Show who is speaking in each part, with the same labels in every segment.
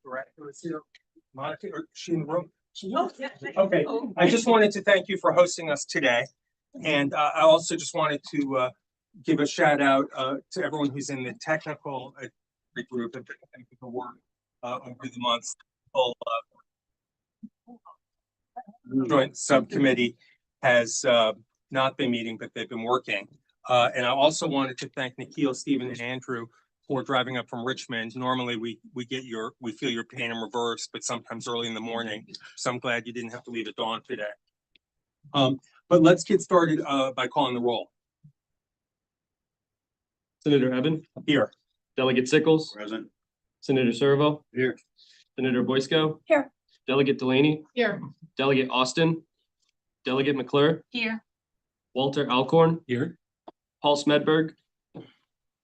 Speaker 1: Director is here. Monica, is she in the room? Okay, I just wanted to thank you for hosting us today. And I also just wanted to give a shout out to everyone who's in the technical group and technical work over the months. Joint subcommittee has not been meeting, but they've been working. And I also wanted to thank Nikhil, Stephen, and Andrew for driving up from Richmond. Normally we feel your pain in reverse, but sometimes early in the morning. So I'm glad you didn't have to leave at dawn today. But let's get started by calling the roll.
Speaker 2: Senator Eben?
Speaker 1: Here.
Speaker 2: Delegate Sickles?
Speaker 3: Present.
Speaker 2: Senator Servo?
Speaker 3: Here.
Speaker 2: Senator Boysko?
Speaker 4: Here.
Speaker 2: Delegate Delaney?
Speaker 4: Here.
Speaker 2: Delegate Austin? Delegate McClure?
Speaker 4: Here.
Speaker 2: Walter Alcorn?
Speaker 1: Here.
Speaker 2: Paul Smedberg?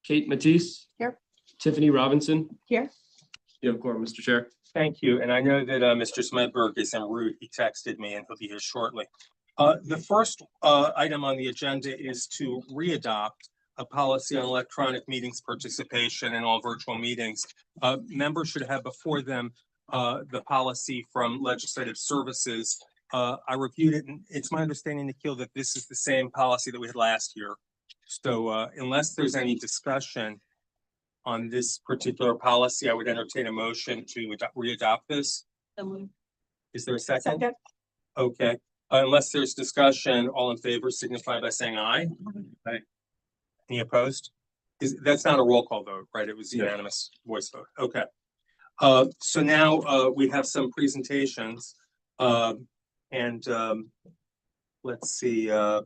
Speaker 2: Kate Matisse?
Speaker 4: Here.
Speaker 2: Tiffany Robinson?
Speaker 4: Here.
Speaker 2: You have quorum, Mr. Chair.
Speaker 1: Thank you. And I know that Mr. Smedberg is en route. He texted me and he'll be here shortly. The first item on the agenda is to readopt a policy on electronic meetings participation in all virtual meetings. Members should have before them the policy from Legislative Services. I reviewed it, and it's my understanding, Nikhil, that this is the same policy that we had last year. So unless there's any discussion on this particular policy, I would entertain a motion to readopt this. Is there a second?
Speaker 4: Second.
Speaker 1: Okay. Unless there's discussion, all in favor signify by saying aye. Aye. Any opposed? That's not a roll call vote, right? It was unanimous voice vote. Okay. So now we have some presentations. And let's see. Okay,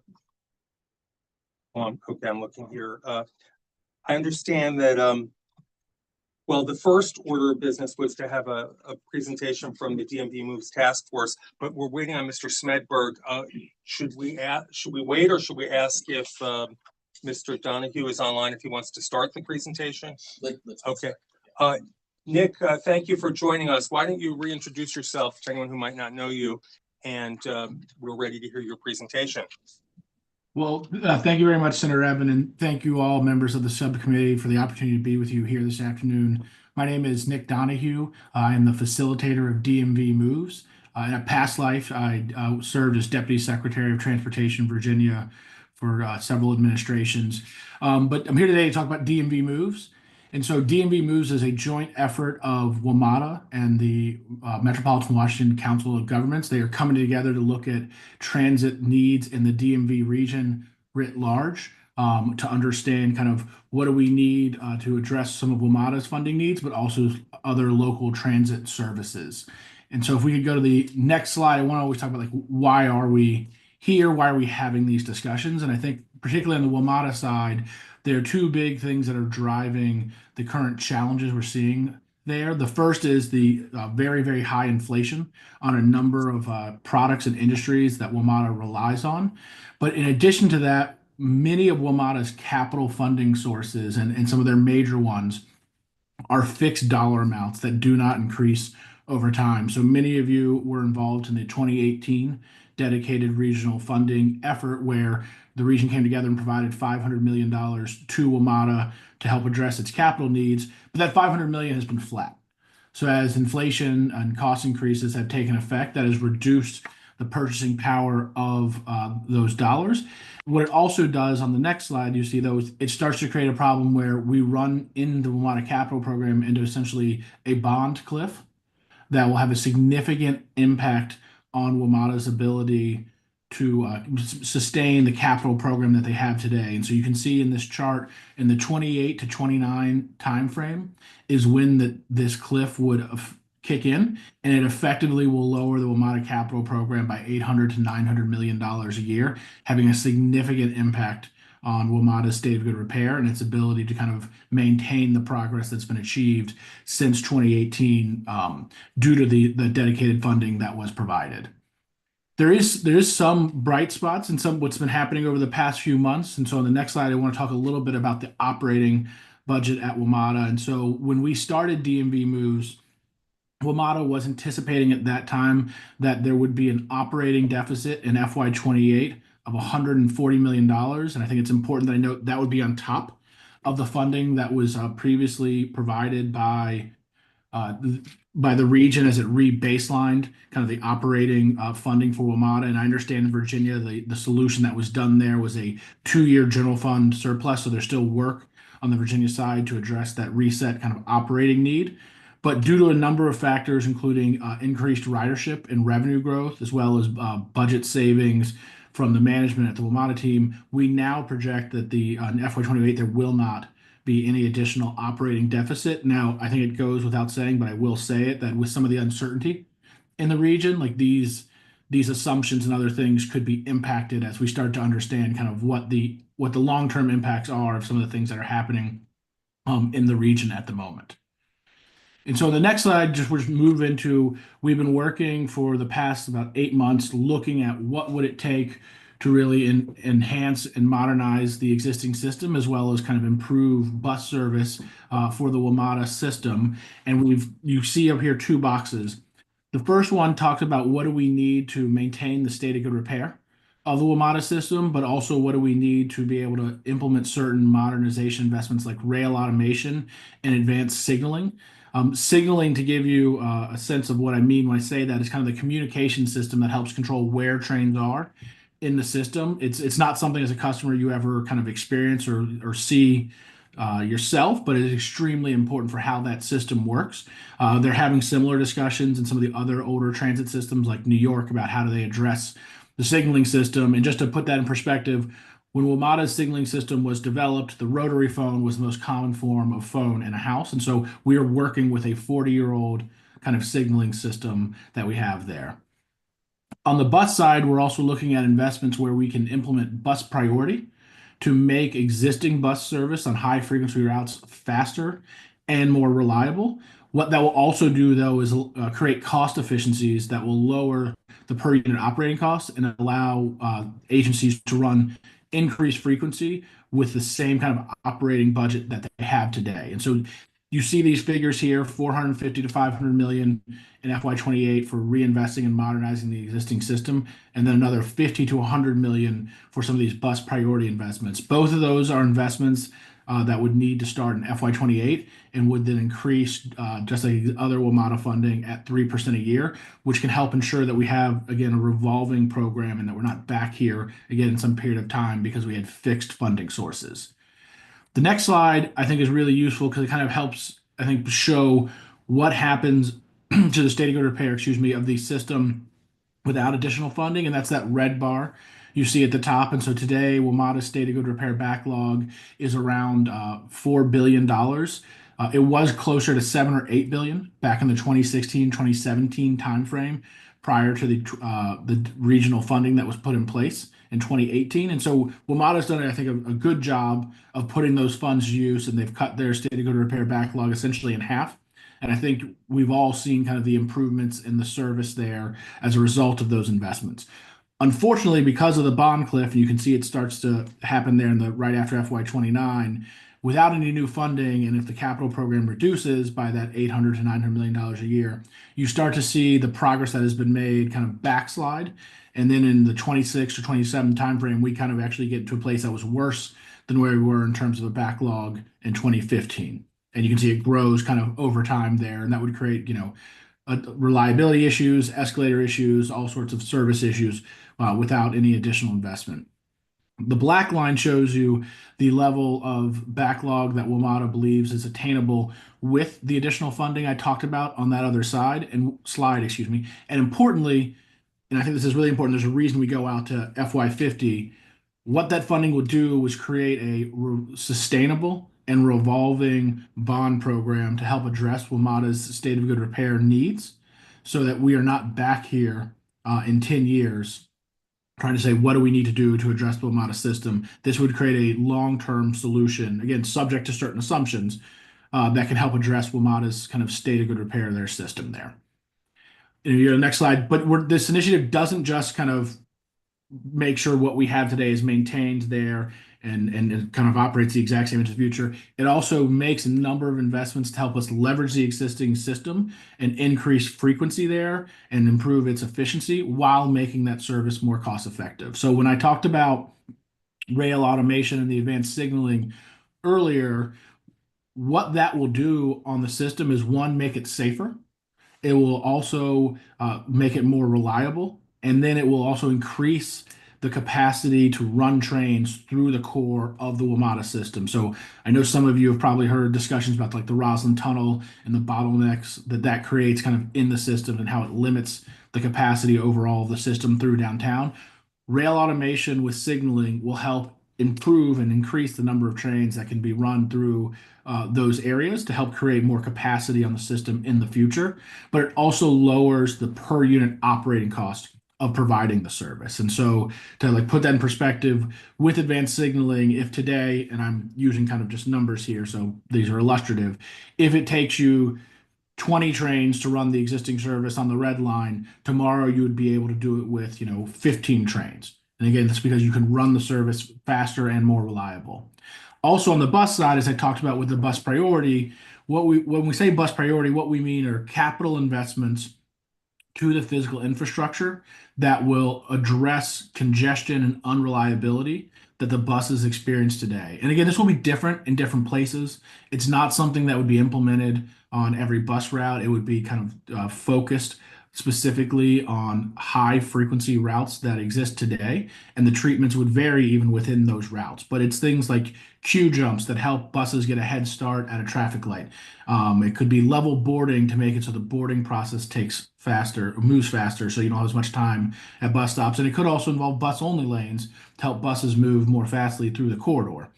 Speaker 1: I'm looking here. I understand that well, the first order of business was to have a presentation from the DMV Moves Task Force, but we're waiting on Mr. Smedberg. Should we wait, or should we ask if Mr. Donahue is online, if he wants to start the presentation? Okay. Nick, thank you for joining us. Why don't you reintroduce yourself to anyone who might not know you, and we're ready to hear your presentation.
Speaker 5: Well, thank you very much, Senator Eben, and thank you all members of the subcommittee for the opportunity to be with you here this afternoon. My name is Nick Donahue. I am the facilitator of DMV Moves. In a past life, I served as Deputy Secretary of Transportation, Virginia, for several administrations. But I'm here today to talk about DMV Moves. And so DMV Moves is a joint effort of WMATA and the Metropolitan Washington Council of Governments. They are coming together to look at transit needs in the DMV region writ large, to understand kind of what do we need to address some of WMATA's funding needs, but also other local transit services. And so if we could go to the next slide, I want to always talk about, like, why are we here? Why are we having these discussions? And I think particularly on the WMATA side, there are two big things that are driving the current challenges we're seeing there. The first is the very, very high inflation on a number of products and industries that WMATA relies on. But in addition to that, many of WMATA's capital funding sources and some of their major ones are fixed dollar amounts that do not increase over time. So many of you were involved in the 2018 dedicated regional funding effort, where the region came together and provided $500 million to WMATA to help address its capital needs, but that $500 million has been flat. So as inflation and cost increases have taken effect, that has reduced the purchasing power of those dollars. What it also does, on the next slide, you see those, it starts to create a problem where we run in the WMATA capital program into essentially a bond cliff that will have a significant impact on WMATA's ability to sustain the capital program that they have today. And so you can see in this chart, in the 28 to 29 timeframe is when this cliff would kick in, and it effectively will lower the WMATA capital program by $800 to $900 million a year, having a significant impact on WMATA's state of good repair and its ability to kind of maintain the progress that's been achieved since 2018 due to the dedicated funding that was provided. There is some bright spots and some what's been happening over the past few months. And so on the next slide, I want to talk a little bit about the operating budget at WMATA. And so when we started DMV Moves, WMATA was anticipating at that time that there would be an operating deficit in FY28 of $140 million. And I think it's important that I note that would be on top of the funding that was previously provided by by the region as it re-baselined kind of the operating funding for WMATA. And I understand in Virginia, the solution that was done there was a 2-year general fund surplus. So there's still work on the Virginia side to address that reset kind of operating need. But due to a number of factors, including increased ridership and revenue growth, as well as budget savings from the management at the WMATA team, we now project that in FY28 there will not be any additional operating deficit. Now, I think it goes without saying, but I will say it, that with some of the uncertainty in the region, like these assumptions and other things could be impacted as we start to understand kind of what the long-term impacts are of some of the things that are happening in the region at the moment. And so the next slide, just we'll move into, we've been working for the past about 8 months looking at what would it take to really enhance and modernize the existing system, as well as kind of improve bus service for the WMATA system. And you see up here 2 boxes. The first one talks about what do we need to maintain the state of good repair of the WMATA system, but also what do we need to be able to implement certain modernization investments like rail automation and advanced signaling. Signaling, to give you a sense of what I mean when I say that, is kind of the communication system that helps control where trains are in the system. It's not something as a customer you ever kind of experience or see yourself, but it is extremely important for how that system works. They're having similar discussions in some of the other older transit systems like New York about how do they address the signaling system. And just to put that in perspective, when WMATA's signaling system was developed, the rotary phone was the most common form of phone in a house. And so we are working with a 40-year-old kind of signaling system that we have there. On the bus side, we're also looking at investments where we can implement bus priority to make existing bus service on high frequency routes faster and more reliable. What that will also do, though, is create cost efficiencies that will lower the per unit operating costs and allow agencies to run increased frequency with the same kind of operating budget that they have today. And so you see these figures here, 450 to 500 million in FY28 for reinvesting and modernizing the existing system, and then another 50 to 100 million for some of these bus priority investments. Both of those are investments that would need to start in FY28 and would then increase just like the other WMATA funding at 3% a year, which can help ensure that we have, again, a revolving program and that we're not back here again in some period of time because we had fixed funding sources. The next slide, I think, is really useful because it kind of helps, I think, show what happens to the state of good repair, of the system without additional funding, and that's that red bar you see at the top. And so today, WMATA's state of good repair backlog is around $4 billion. It was closer to 7 or 8 billion back in the 2016-2017 timeframe prior to the regional funding that was put in place in 2018. And so WMATA's done, I think, a good job of putting those funds to use, and they've cut their state of good repair backlog essentially in half. And I think we've all seen kind of the improvements in the service there as a result of those investments. Unfortunately, because of the bond cliff, and you can see it starts to happen there in the right after FY29, without any new funding, and if the capital program reduces by that $800 to $900 million a year, you start to see the progress that has been made kind of backslide. And then in the 26 or 27 timeframe, we kind of actually get to a place that was worse than where we were in terms of a backlog in 2015. And you can see it grows kind of over time there, and that would create, reliability issues, escalator issues, all sorts of service issues without any additional investment. The black line shows you the level of backlog that WMATA believes is attainable with the additional funding I talked about on that other slide. And importantly, and I think this is really important, there's a reason we go out to FY50. What that funding would do was create a sustainable and revolving bond program to help address WMATA's state of good repair needs so that we are not back here in 10 years trying to say, what do we need to do to address the WMATA system? This would create a long-term solution, again, subject to certain assumptions, that can help address WMATA's kind of state of good repair of their system there. Next slide. But this initiative doesn't just kind of make sure what we have today is maintained there and kind of operates the exact same into the future. It also makes a number of investments to help us leverage the existing system and increase frequency there and improve its efficiency while making that service more cost effective. So when I talked about rail automation and the advanced signaling earlier, what that will do on the system is one, make it safer. It will also make it more reliable, and then it will also increase the capacity to run trains through the core of the WMATA system. So I know some of you have probably heard discussions about like the Roslyn Tunnel and the bottlenecks that creates kind of in the system and how it limits the capacity overall of the system through downtown. Rail automation with signaling will help improve and increase the number of trains that can be run through those areas to help create more capacity on the system in the future. But it also lowers the per unit operating cost of providing the service. And so to like put that in perspective with advanced signaling, if today, and I'm using kind of just numbers here, so these are illustrative, if it takes you 20 trains to run the existing service on the red line, tomorrow you would be able to do it with, 15 trains. And again, that's because you can run the service faster and more reliable. Also on the bus side, as I talked about with the bus priority, when we say bus priority, what we mean are capital investments to the physical infrastructure that will address congestion and unreliability that the buses experience today. And again, this will be different in different places. It's not something that would be implemented on every bus route. It would be kind of focused specifically on high frequency routes that exist today, and the treatments would vary even within those routes. But it's things like queue jumps that help buses get a head start at a traffic light. It could be level boarding to make it so the boarding process takes faster, moves faster, so you don't have as much time at bus stops. And it could also involve bus only lanes to help buses move more fastly through the corridor.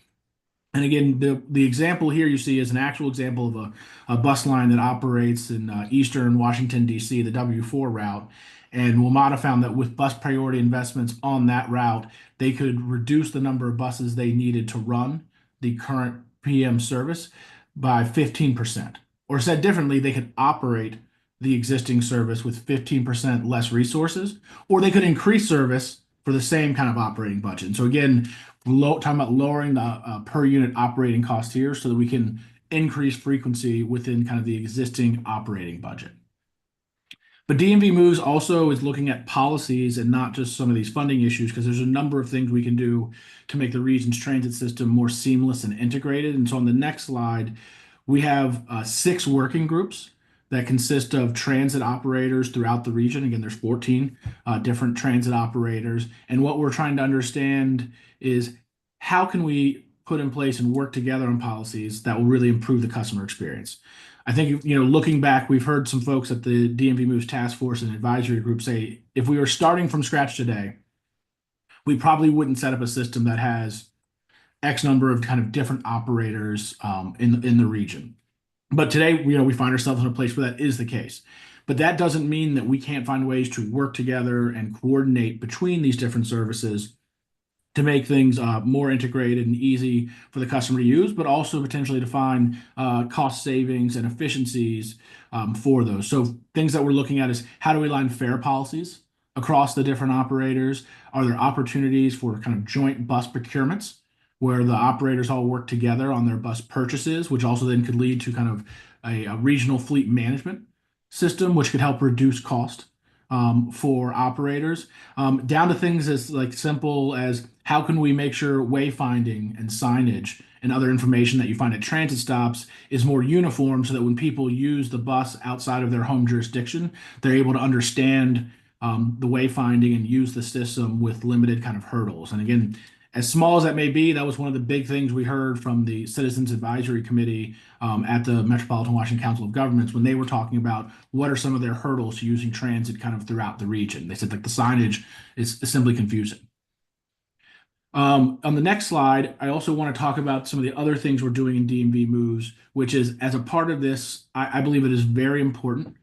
Speaker 5: And again, the example here you see is an actual example of a bus line that operates in eastern Washington, D.C., the W4 route. And WMATA found that with bus priority investments on that route, they could reduce the number of buses they needed to run the current PM service by 15%. Or said differently, they could operate the existing service with 15% less resources, or they could increase service for the same kind of operating budget. And so again, talking about lowering the per unit operating cost here so that we can increase frequency within kind of the existing operating budget. But DMV Moves also is looking at policies and not just some of these funding issues, because there's a number of things we can do to make the region's transit system more seamless and integrated. And so on the next slide, we have 6 working groups that consist of transit operators throughout the region. Again, there's 14 different transit operators. And what we're trying to understand is how can we put in place and work together on policies that will really improve the customer experience. I think, looking back, we've heard some folks at the DMV Moves Task Force and Advisory Group say, if we were starting from scratch today, we probably wouldn't set up a system that has X number of kind of different operators in the region. But today, we find ourselves in a place where that is the case. But that doesn't mean that we can't find ways to work together and coordinate between these different services to make things more integrated and easy for the customer to use, but also potentially to find cost savings and efficiencies for those. So things that we're looking at is how do we align fare policies across the different operators? Are there opportunities for kind of joint bus procurements where the operators all work together on their bus purchases, which also then could lead to kind of a regional fleet management system, which could help reduce cost for operators, down to things as like simple as how can we make sure wayfinding and signage and other information that you find at transit stops is more uniform so that when people use the bus outside of their home jurisdiction, they're able to understand the wayfinding and use the system with limited kind of hurdles. And again, as small as that may be, that was one of the big things we heard from the Citizens Advisory Committee at the Metropolitan Washington Council of Governments when they were talking about what are some of their hurdles to using transit kind of throughout the region. They said like the signage is simply confusing. On the next slide, I also want to talk about some of the other things we're doing in DMV Moves, which is as a part of this, I believe it is very important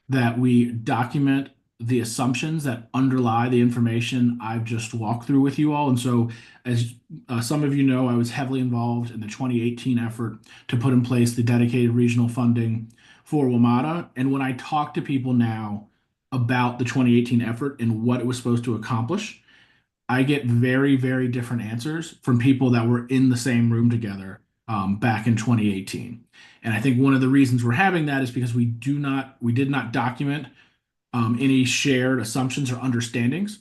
Speaker 5: that we document the assumptions that underlie the information I've just walked through with you all. And so, as some of you know, I was heavily involved in the 2018 effort to put in place the dedicated regional funding for WMATA. And when I talk to people now about the 2018 effort and what it was supposed to accomplish, I get very, very different answers from people that were in the same room together back in 2018. And I think one of the reasons we're having that is because we did not document any shared assumptions or understandings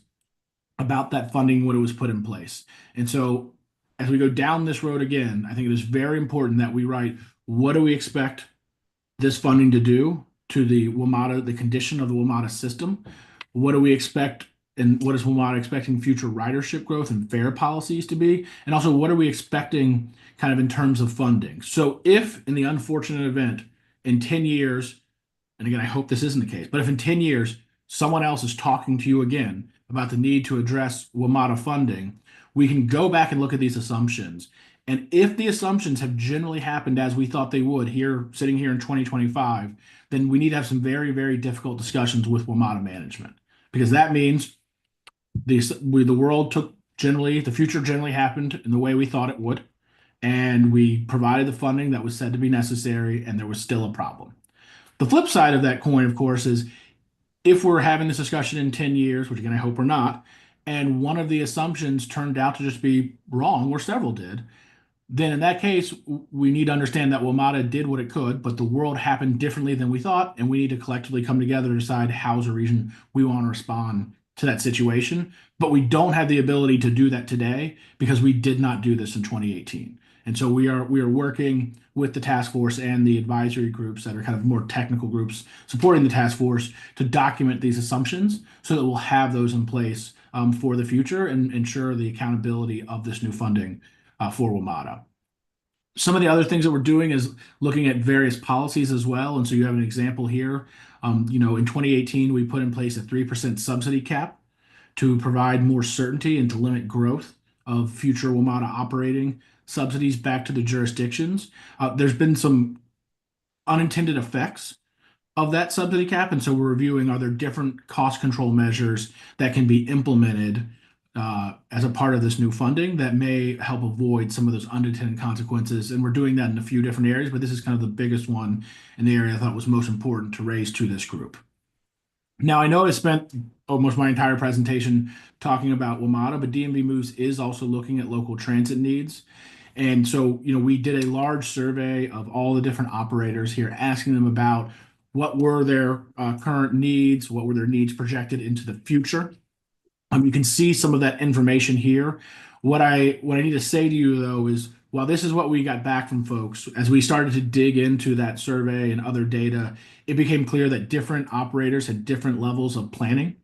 Speaker 5: about that funding when it was put in place. And so as we go down this road again, I think it is very important that we write what do we expect this funding to do to the WMATA, the condition of the WMATA system? What do we expect, and what is WMATA expecting future ridership growth and fare policies to be? And also, what are we expecting kind of in terms of funding? So if in the unfortunate event in 10 years, and again, I hope this isn't the case, but if in 10 years someone else is talking to you again about the need to address WMATA funding, we can go back and look at these assumptions. And if the assumptions have generally happened as we thought they would here, sitting here in 2025, then we need to have some very, very difficult discussions with WMATA management, because that means the world took generally, the future generally happened in the way we thought it would. And we provided the funding that was said to be necessary, and there was still a problem. The flip side of that coin, of course, is if we're having this discussion in 10 years, which again, I hope we're not, and one of the assumptions turned out to just be wrong, or several did, then in that case, we need to understand that WMATA did what it could, but the world happened differently than we thought, and we need to collectively come together to decide how as a region we want to respond to that situation. But we don't have the ability to do that today because we did not do this in 2018. And so we are working with the task force and the advisory groups that are kind of more technical groups supporting the task force to document these assumptions so that we'll have those in place for the future and ensure the accountability of this new funding for WMATA. Some of the other things that we're doing is looking at various policies as well. And so you have an example here. In 2018, we put in place a 3% subsidy cap to provide more certainty and to limit growth of future WMATA operating subsidies back to the jurisdictions. There's been some unintended effects of that subsidy cap. And so we're reviewing, are there different cost control measures that can be implemented as a part of this new funding that may help avoid some of those unintended consequences. And we're doing that in a few different areas, but this is kind of the biggest one in the area I thought was most important to raise to this group. Now, I know I spent almost my entire presentation talking about WMATA, but DMV Moves is also looking at local transit needs. And so, we did a large survey of all the different operators here, asking them about what were their current needs, what were their needs projected into the future. You can see some of that information here. What I need to say to you, though, is while this is what we got back from folks, as we started to dig into that survey and other data, it became clear that different operators had different levels of planning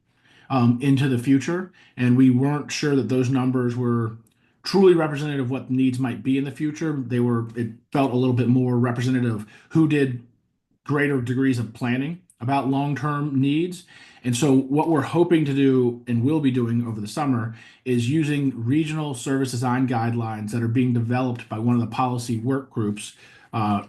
Speaker 5: into the future. And we weren't sure that those numbers were truly representative of what needs might be in the future. It felt a little bit more representative of who did greater degrees of planning about long-term needs. And so what we're hoping to do and will be doing over the summer is using regional service design guidelines that are being developed by one of the policy work groups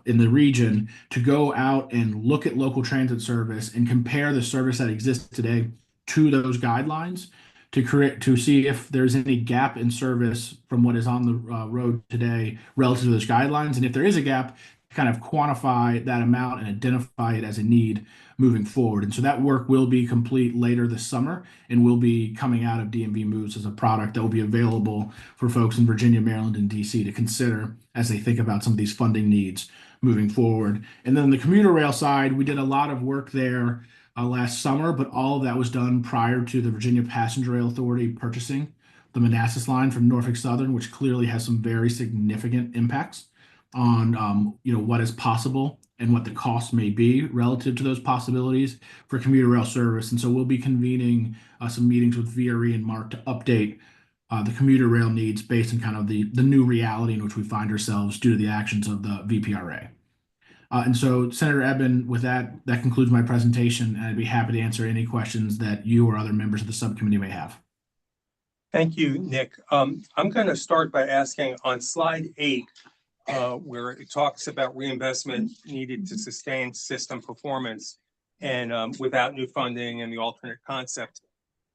Speaker 5: in the region to go out and look at local transit service and compare the service that exists today to those guidelines to see if there's any gap in service from what is on the road today relative to those guidelines. And if there is a gap, kind of quantify that amount and identify it as a need moving forward. And so that work will be complete later this summer and will be coming out of DMV Moves as a product that will be available for folks in Virginia, Maryland, and DC to consider as they think about some of these funding needs moving forward. And then on the commuter rail side, we did a lot of work there last summer, but all of that was done prior to the Virginia Passenger Rail Authority purchasing the Manassas line from Norfolk Southern, which clearly has some very significant impacts on what is possible and what the cost may be relative to those possibilities for commuter rail service. And so we'll be convening some meetings with VRE and Mark to update the commuter rail needs based on kind of the new reality in which we find ourselves due to the actions of the VPRA. And so, Senator Eben, with that concludes my presentation, and I'd be happy to answer any questions that you or other members of the subcommittee may have.
Speaker 1: Thank you, Nick. I'm going to start by asking on slide 8, where it talks about reinvestment needed to sustain system performance and without new funding and the alternate concept.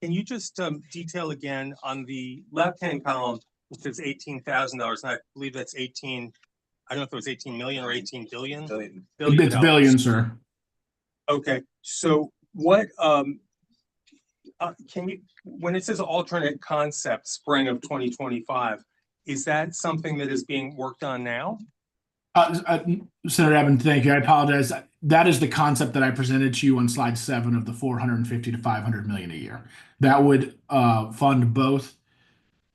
Speaker 1: Can you just detail again on the left-hand column, which is $18,000, and I believe that's 18, I don't know if it was 18 million or 18 billion?
Speaker 5: Billion. It's billion, sir.
Speaker 1: Okay, so what, can you, when it says alternate concept, spring of 2025, is that something that is being worked on now?
Speaker 5: Senator Eben, thank you. I apologize. That is the concept that I presented to you on slide 7 of the 450 to 500 million a year. That would fund both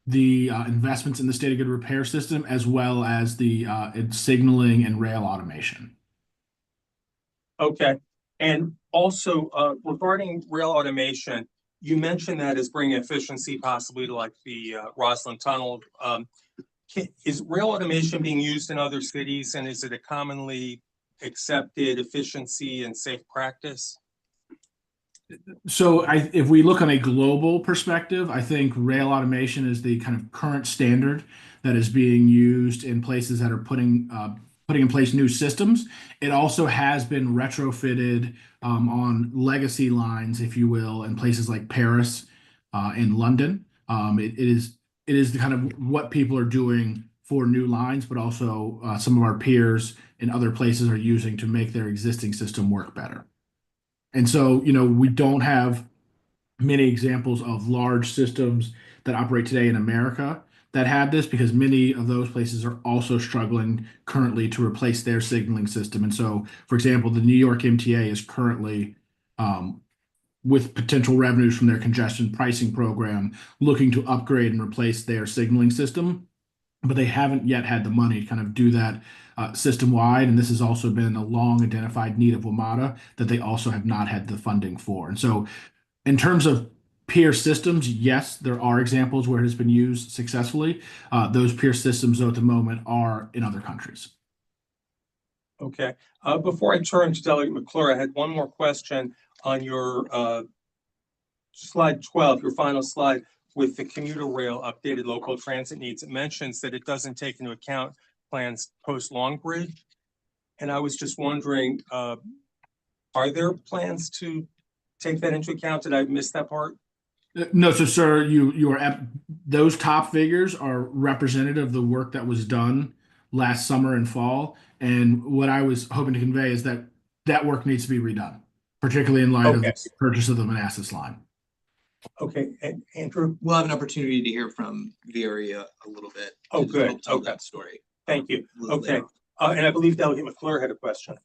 Speaker 5: the investments in the state of good repair system, as well as the signaling and rail automation.
Speaker 1: Okay, and also regarding rail automation, you mentioned that as bringing efficiency possibly to like the Roslyn Tunnel. Is rail automation being used in other cities, and is it a commonly accepted efficiency and safe practice?
Speaker 5: So if we look on a global perspective, I think rail automation is the kind of current standard that is being used in places that are putting in place new systems. It also has been retrofitted on legacy lines, if you will, in places like Paris and London. It is the kind of what people are doing for new lines, but also some of our peers in other places are using to make their existing system work better. And so, we don't have many examples of large systems that operate today in America that have this, because many of those places are also struggling currently to replace their signaling system. And so, for example, the New York MTA is currently, with potential revenues from their congestion pricing program, looking to upgrade and replace their signaling system, but they haven't yet had the money to kind of do that system wide. And this has also been a long identified need of WMATA that they also have not had the funding for. And so, in terms of peer systems, yes, there are examples where it has been used successfully. Those peer systems, though, at the moment are in other countries.
Speaker 1: Okay, before I turn to Delegate McClure, I had one more question on your slide 12, your final slide, with the commuter rail updated local transit needs. It mentions that it doesn't take into account plans post Long Bridge. And I was just wondering, are there plans to take that into account? Did I miss that part?
Speaker 5: No, so sir, you are at those top figures are representative of the work that was done last summer and fall. And what I was hoping to convey is that that work needs to be redone, particularly in light of
Speaker 1: Okay.
Speaker 5: the purchase of the Manassas line.
Speaker 1: Okay, and Andrew,
Speaker 3: We'll have an opportunity to hear from the area a little bit.
Speaker 1: Oh,
Speaker 3: to
Speaker 1: good.
Speaker 3: help tell
Speaker 1: Okay.
Speaker 3: that story.
Speaker 1: thank you.
Speaker 3: a little
Speaker 1: Okay,
Speaker 3: later.
Speaker 1: and I believe Delegate McClure had a question.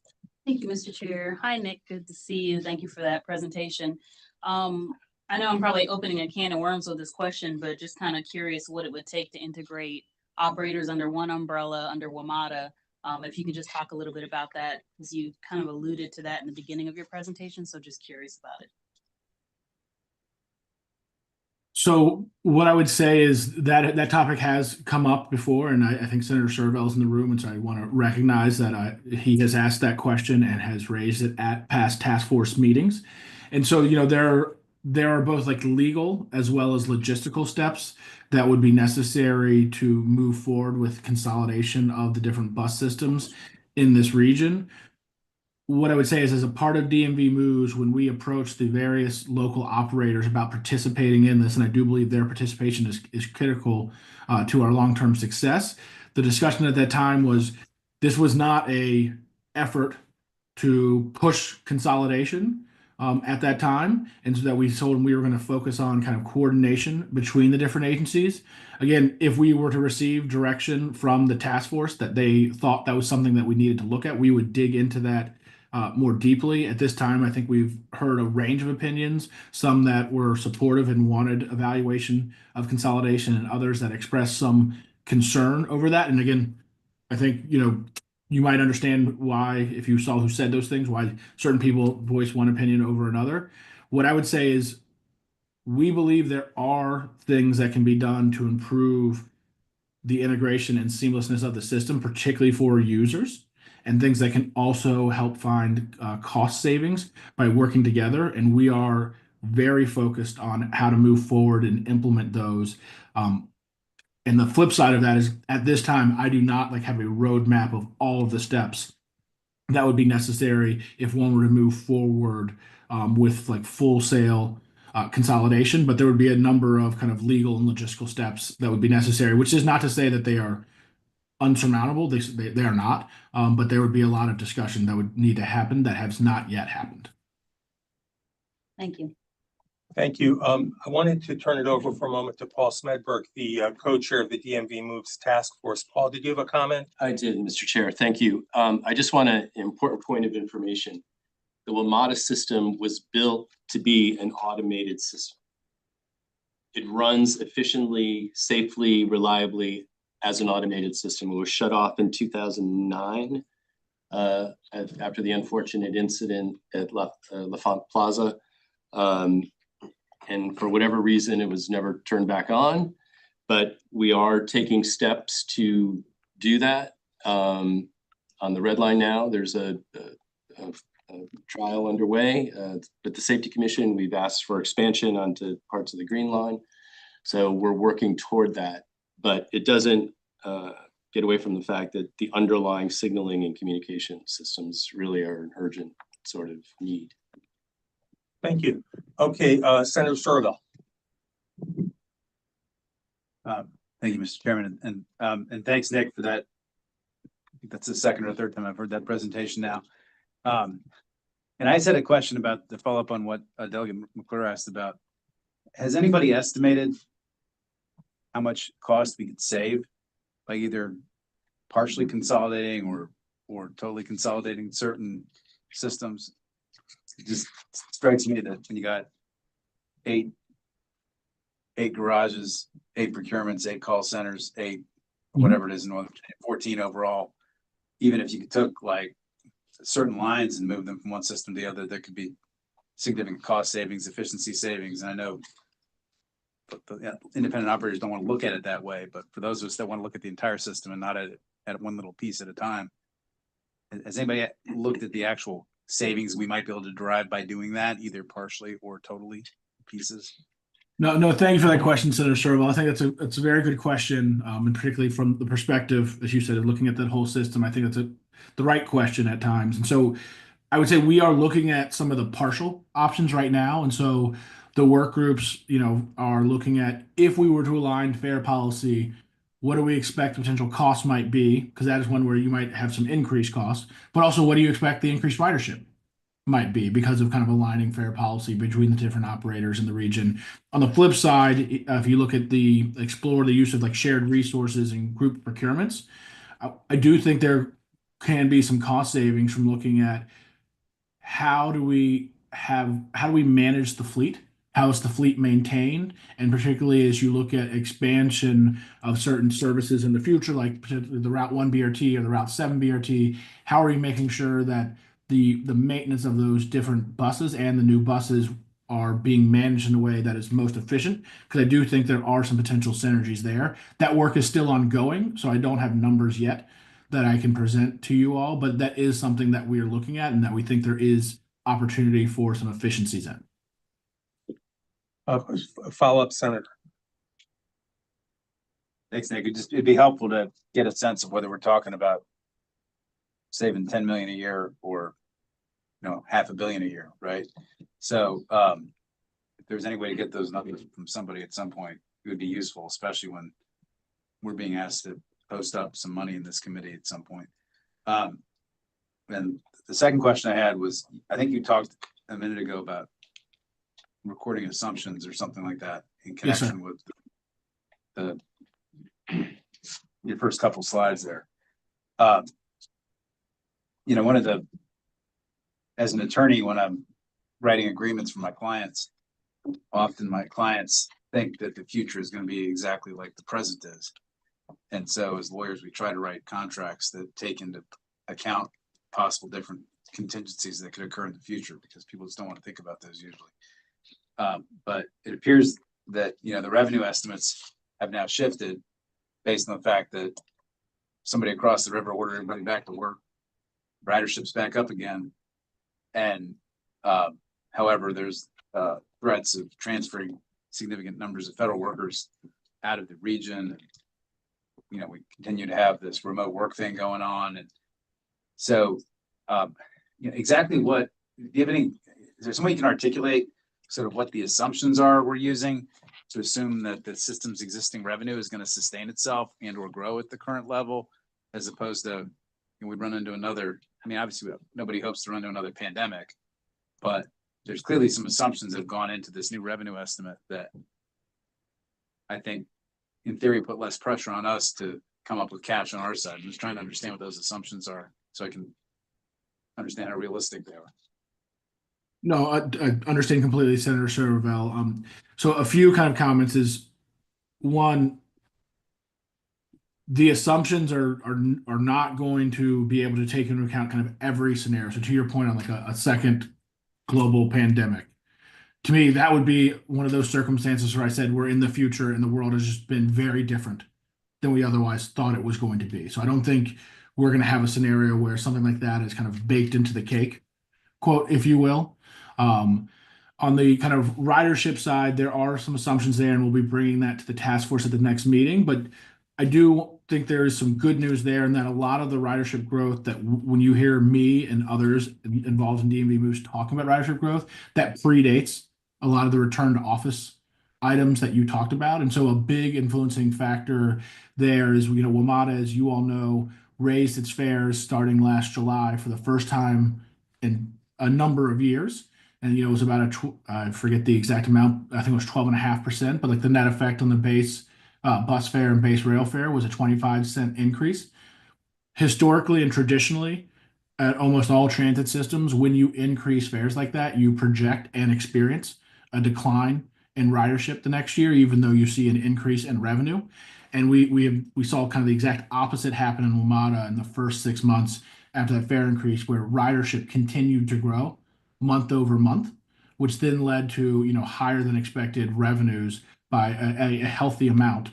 Speaker 4: Thank you, Mr. Chair. Hi, Nick. Good to see you. Thank you for that presentation. I know I'm probably opening a can of worms with this question, but just kind of curious what it would take to integrate operators under one umbrella under WMATA. If you could just talk a little bit about that, because you kind of alluded to that in the beginning of your presentation. So just curious about it.
Speaker 5: So what I would say is that that topic has come up before, and I think Senator Servell is in the room, and so I want to recognize that he has asked that question and has raised it at past task force meetings. And so, there are both like legal as well as logistical steps that would be necessary to move forward with consolidation of the different bus systems in this region. What I would say is, as a part of DMV Moves, when we approach the various local operators about participating in this, and I do believe their participation is critical to our long-term success, the discussion at that time was this was not a effort to push consolidation at that time, and so that we told them we were going to focus on kind of coordination between the different agencies. Again, if we were to receive direction from the task force that they thought that was something that we needed to look at, we would dig into that more deeply. At this time, I think we've heard a range of opinions, some that were supportive and wanted evaluation of consolidation, and others that expressed some concern over that. And again, I think, you might understand why, if you saw who said those things, why certain people voice one opinion over another. What I would say is we believe there are things that can be done to improve the integration and seamlessness of the system, particularly for users, and things that can also help find cost savings by working together. And we are very focused on how to move forward and implement those. And the flip side of that is, at this time, I do not have a roadmap of all of the steps that would be necessary if one were to move forward with full sale consolidation. But there would be a number of kind of legal and logistical steps that would be necessary, which is not to say that they are unsurmountable. They are not, but there would be a lot of discussion that would need to happen that has not yet happened.
Speaker 4: Thank you.
Speaker 1: Thank you. I wanted to turn it over for a moment to Paul Smedberg, the co-chair of the DMV Moves Task Force. Paul, did you have a comment?
Speaker 6: I did, Mr. Chair. Thank you. I just want an important point of information. The WMATA system was built to be an automated system. it runs efficiently, safely, reliably as an automated system. It was shut off in 2009 after the unfortunate incident at LaFont Plaza. And for whatever reason, it was never turned back on. But we are taking steps to do that. On the red line now, there's a trial underway. With the Safety Commission, we've asked for expansion onto parts of the green line. So we're working toward that, but it doesn't get away from the fact that the underlying signaling and communication systems really are an urgent sort of need.
Speaker 1: Thank you. Okay, Senator Sturgill.
Speaker 7: Thank you, Mr. Chairman, and thanks, Nick, for that. I think that's the second or third time I've heard that presentation now. And I just had a question about the follow-up on what Delegate McClure asked about. Has anybody estimated how much cost we could save by either partially consolidating or totally consolidating certain systems? It just strikes me that when you got eight garages, 8 procurements, 8 call centers, 8 whatever it is in Northern Virginia, 14 overall, even if you took like certain lines and move them from one system to the other, there could be significant cost savings, efficiency savings. And I know the independent operators don't want to look at it that way, but for those of us that want to look at the entire system and not at one little piece at a time, has anybody looked at the actual savings we might be able to derive by doing that, either partially or totally pieces?
Speaker 5: No, thank you for that question, Senator Sturgill. I think that's a very good question, and particularly from the perspective, as you said, of looking at that whole system. I think that's the right question at times. And so I would say we are looking at some of the partial options right now. And so the work groups, are looking at, if we were to align fair policy, what do we expect potential costs might be? Because that is one where you might have some increased costs, but also what do you expect the increased ridership might be because of kind of aligning fair policy between the different operators in the region. On the flip side, if you look at explore the use of like shared resources and group procurements, I do think there can be some cost savings from looking at how do we manage the fleet? How is the fleet maintained? And particularly as you look at expansion of certain services in the future, like particularly the Route 1 BRT or the Route 7 BRT, how are you making sure that the maintenance of those different buses and the new buses are being managed in a way that is most efficient? Because I do think there are some potential synergies there. That work is still ongoing, so I don't have numbers yet that I can present to you all, but that is something that we are looking at and that we think there is opportunity for some efficiencies in.
Speaker 1: Follow-up, Senator.
Speaker 7: Thanks, Nick. It'd be helpful to get a sense of whether we're talking about saving 10 million a year or $500 million a year, right? So if there's any way to get those numbers from somebody at some point, it would be useful, especially when we're being asked to post up some money in this committee at some point. And the second question I had was, I think you talked a minute ago about recording assumptions or something like that in connection with your first couple slides there. As an attorney, when I'm writing agreements for my clients, often my clients think that the future is going to be exactly like the present is. And so as lawyers, we try to write contracts that take into account possible different contingencies that could occur in the future, because people just don't want to think about those usually. But it appears that, the revenue estimates have now shifted based on the fact that somebody across the river ordered everybody back to work, ridership's back up again. And however, there's threats of transferring significant numbers of federal workers out of the region. We continue to have this remote work thing going on. And so, exactly what, is there some way you can articulate sort of what the assumptions are we're using to assume that the system's existing revenue is going to sustain itself and or grow at the current level, as opposed to, we run into another, obviously nobody hopes to run into another pandemic, but there's clearly some assumptions that have gone into this new revenue estimate that I think in theory put less pressure on us to come up with cash on our side. I'm just trying to understand what those assumptions are so I can understand how realistic they are.
Speaker 5: No, I understand completely, Senator Sherville. So a few kind of comments is one, the assumptions are not going to be able to take into account kind of every scenario. So to your point on like a second global pandemic, to me, that would be one of those circumstances where I said we're in the future and the world has just been very different than we otherwise thought it was going to be. So I don't think we're going to have a scenario where something like that is kind of baked into the cake, quote, if you will. Um, on the kind of ridership side, there are some assumptions there, and we'll be bringing that to the task force at the next meeting. But I do think there is some good news there, and that a lot of the ridership growth that when you hear me and others involved in DMV moves talking about ridership growth, that predates a lot of the return to office items that you talked about. And so a big influencing factor there is, WMATA, as you all know, raised its fares starting last July for the first time in a number of years. And, it was about I forget the exact amount, I think it was 12.5%, but like the net effect on the base bus fare and base rail fare was a 25-cent increase. Historically and traditionally, at almost all transit systems, when you increase fares like that, you project and experience a decline in ridership the next year, even though you see an increase in revenue. And we saw kind of the exact opposite happen in WMATA in the first 6 months after that fare increase, where ridership continued to grow month over month, which then led to higher than expected revenues by a healthy amount,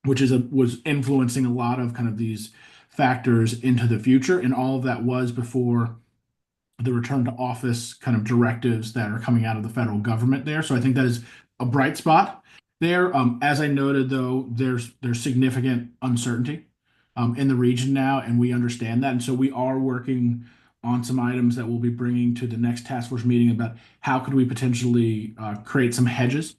Speaker 5: which was influencing a lot of kind of these factors into the future. And all of that was before the return to office kind of directives that are coming out of the federal government there. So I think that is a bright spot there. As I noted, though, there's significant uncertainty in the region now, and we understand that. And so we are working on some items that we'll be bringing to the next task force meeting about how could we potentially create some hedges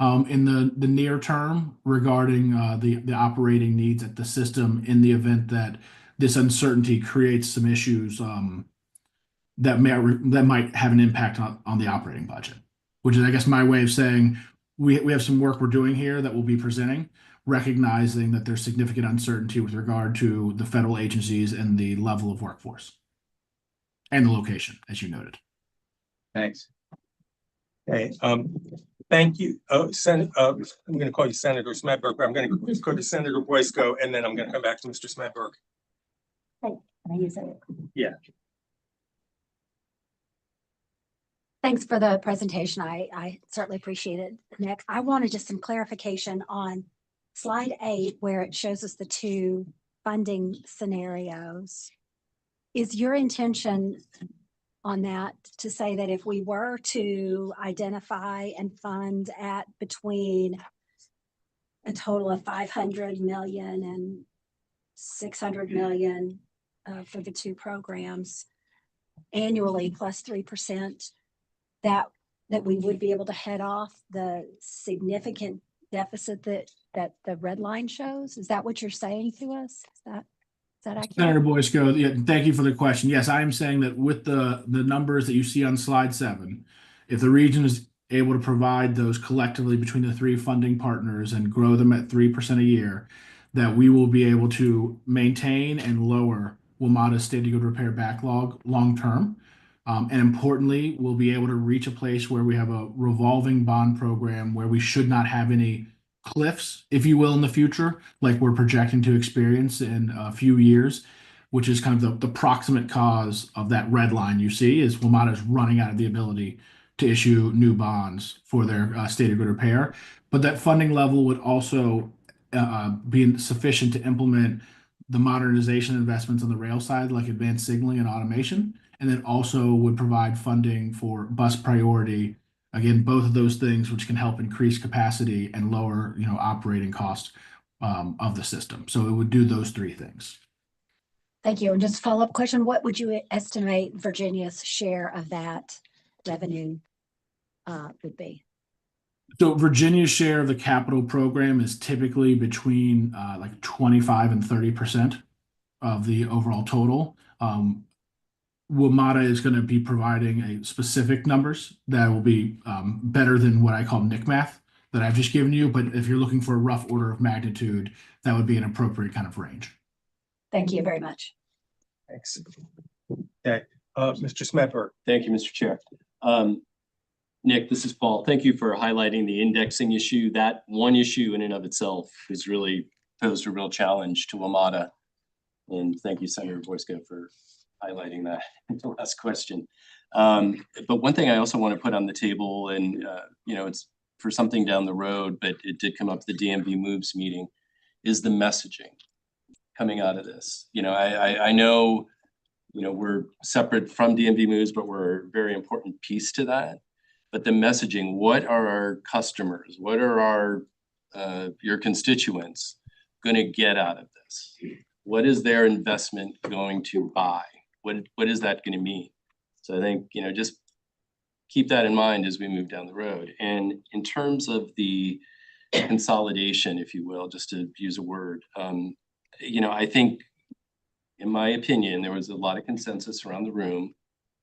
Speaker 5: in the near term regarding the operating needs at the system in the event that this uncertainty creates some issues that might have an impact on the operating budget, which is, I guess, my way of saying we have some work we're doing here that we'll be presenting, recognizing that there's significant uncertainty with regard to the federal agencies and the level of workforce and the location, as you noted.
Speaker 7: Thanks.
Speaker 1: Okay, thank you. I'm going to call you Senator Smedberg, but I'm going to go to Senator Boysko, and then I'm going to come back to Mr. Smedberg.
Speaker 8: Can I use it?
Speaker 1: Yeah.
Speaker 8: Thanks for the presentation. I certainly appreciate it, Nick. I wanted just some clarification on slide 8, where it shows us the two funding scenarios. Is your intention on that to say that if we were to identify and fund at between a total of 500 million and 600 million for the two programs annually plus 3%, that we would be able to head off the significant deficit that the red line shows? Is that what you're saying to us? Is that accurate?
Speaker 5: Senator Boysko, yeah, thank you for the question. Yes, I am saying that with the numbers that you see on slide 7, if the region is able to provide those collectively between the 3 funding partners and grow them at 3% a year, that we will be able to maintain and lower WMATA's state of good repair backlog long term. And importantly, we'll be able to reach a place where we have a revolving bond program where we should not have any cliffs, if you will, in the future, like we're projecting to experience in a few years, which is kind of the proximate cause of that red line you see is WMATA is running out of the ability to issue new bonds for their state of good repair. But that funding level would also be sufficient to implement the modernization investments on the rail side, like advanced signaling and automation, and then also would provide funding for bus priority. Again, both of those things which can help increase capacity and lower, operating costs of the system. So it would do those 3 things.
Speaker 8: Thank you. And just a follow-up question, what would you estimate Virginia's share of that revenue would be?
Speaker 5: So Virginia's share of the capital program is typically between like 25 and 30% of the overall total. WMATA is going to be providing a specific numbers that will be better than what I call NIC math that I've just given you. But if you're looking for a rough order of magnitude, that would be an appropriate kind of range.
Speaker 8: Thank you very much.
Speaker 1: Thanks. Okay, Mr. Smedberg.
Speaker 6: Thank you, Mr. Chair. Nick, this is Paul. Thank you for highlighting the indexing issue. That one issue in and of itself has really posed a real challenge to WMATA. And thank you, Senator Voisko, for highlighting that in the last question. But one thing I also want to put on the table, and you know, it's for something down the road, but it did come up at the DMV Moves meeting, is the messaging coming out of this. You know, I know, you know, we're separate from DMV Moves, but we're a very important piece to that. But the messaging, what are our customers, what are our your constituents going to get out of this? What is their investment going to buy? What is that going to mean? So I think, you know, just keep that in mind as we move down the road. And in terms of the consolidation, if you will, just to use a word, you know, I think, in my opinion, there was a lot of consensus around the room,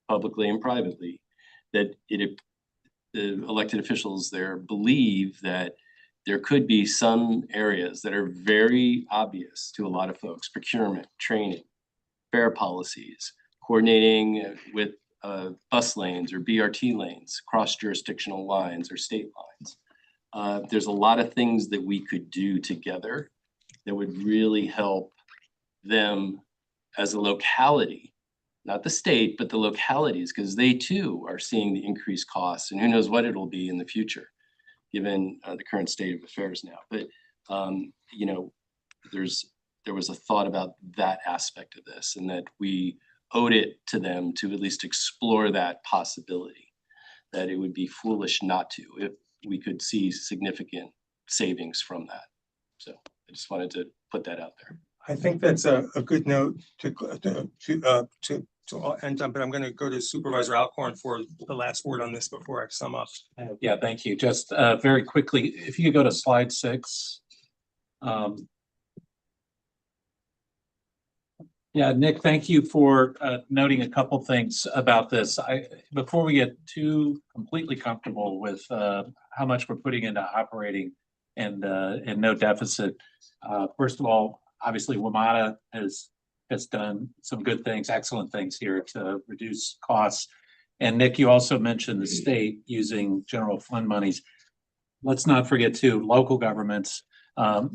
Speaker 6: publicly and privately, that the elected officials there believe that there could be some areas that are very obvious to a lot of folks: procurement, training, fare policies, coordinating with bus lanes or BRT lanes, cross-jurisdictional lines or state lines. There's a lot of things that we could do together that would really help them as a locality, not the state, but the localities, because they too are seeing the increased costs, and who knows what it'll be in the future, given the current state of affairs now. But you know, there was a thought about that aspect of this, and that we owed it to them to at least explore that possibility, that it would be foolish not to if we could see significant savings from that. So I just wanted to put that out there.
Speaker 1: I think that's a good note to end on, but I'm going to go to Supervisor Alcorn for the last word on this before I sum up.
Speaker 9: Yeah, thank you. Just very quickly, if you could go to slide 6. Yeah, Nick, thank you for noting a couple things about this. Before we get too completely comfortable with how much we're putting into operating and no deficit, first of all, obviously WMATA has done some good things, excellent things here to reduce costs. And Nick, you also mentioned the state using general fund monies. Let's not forget too, local governments.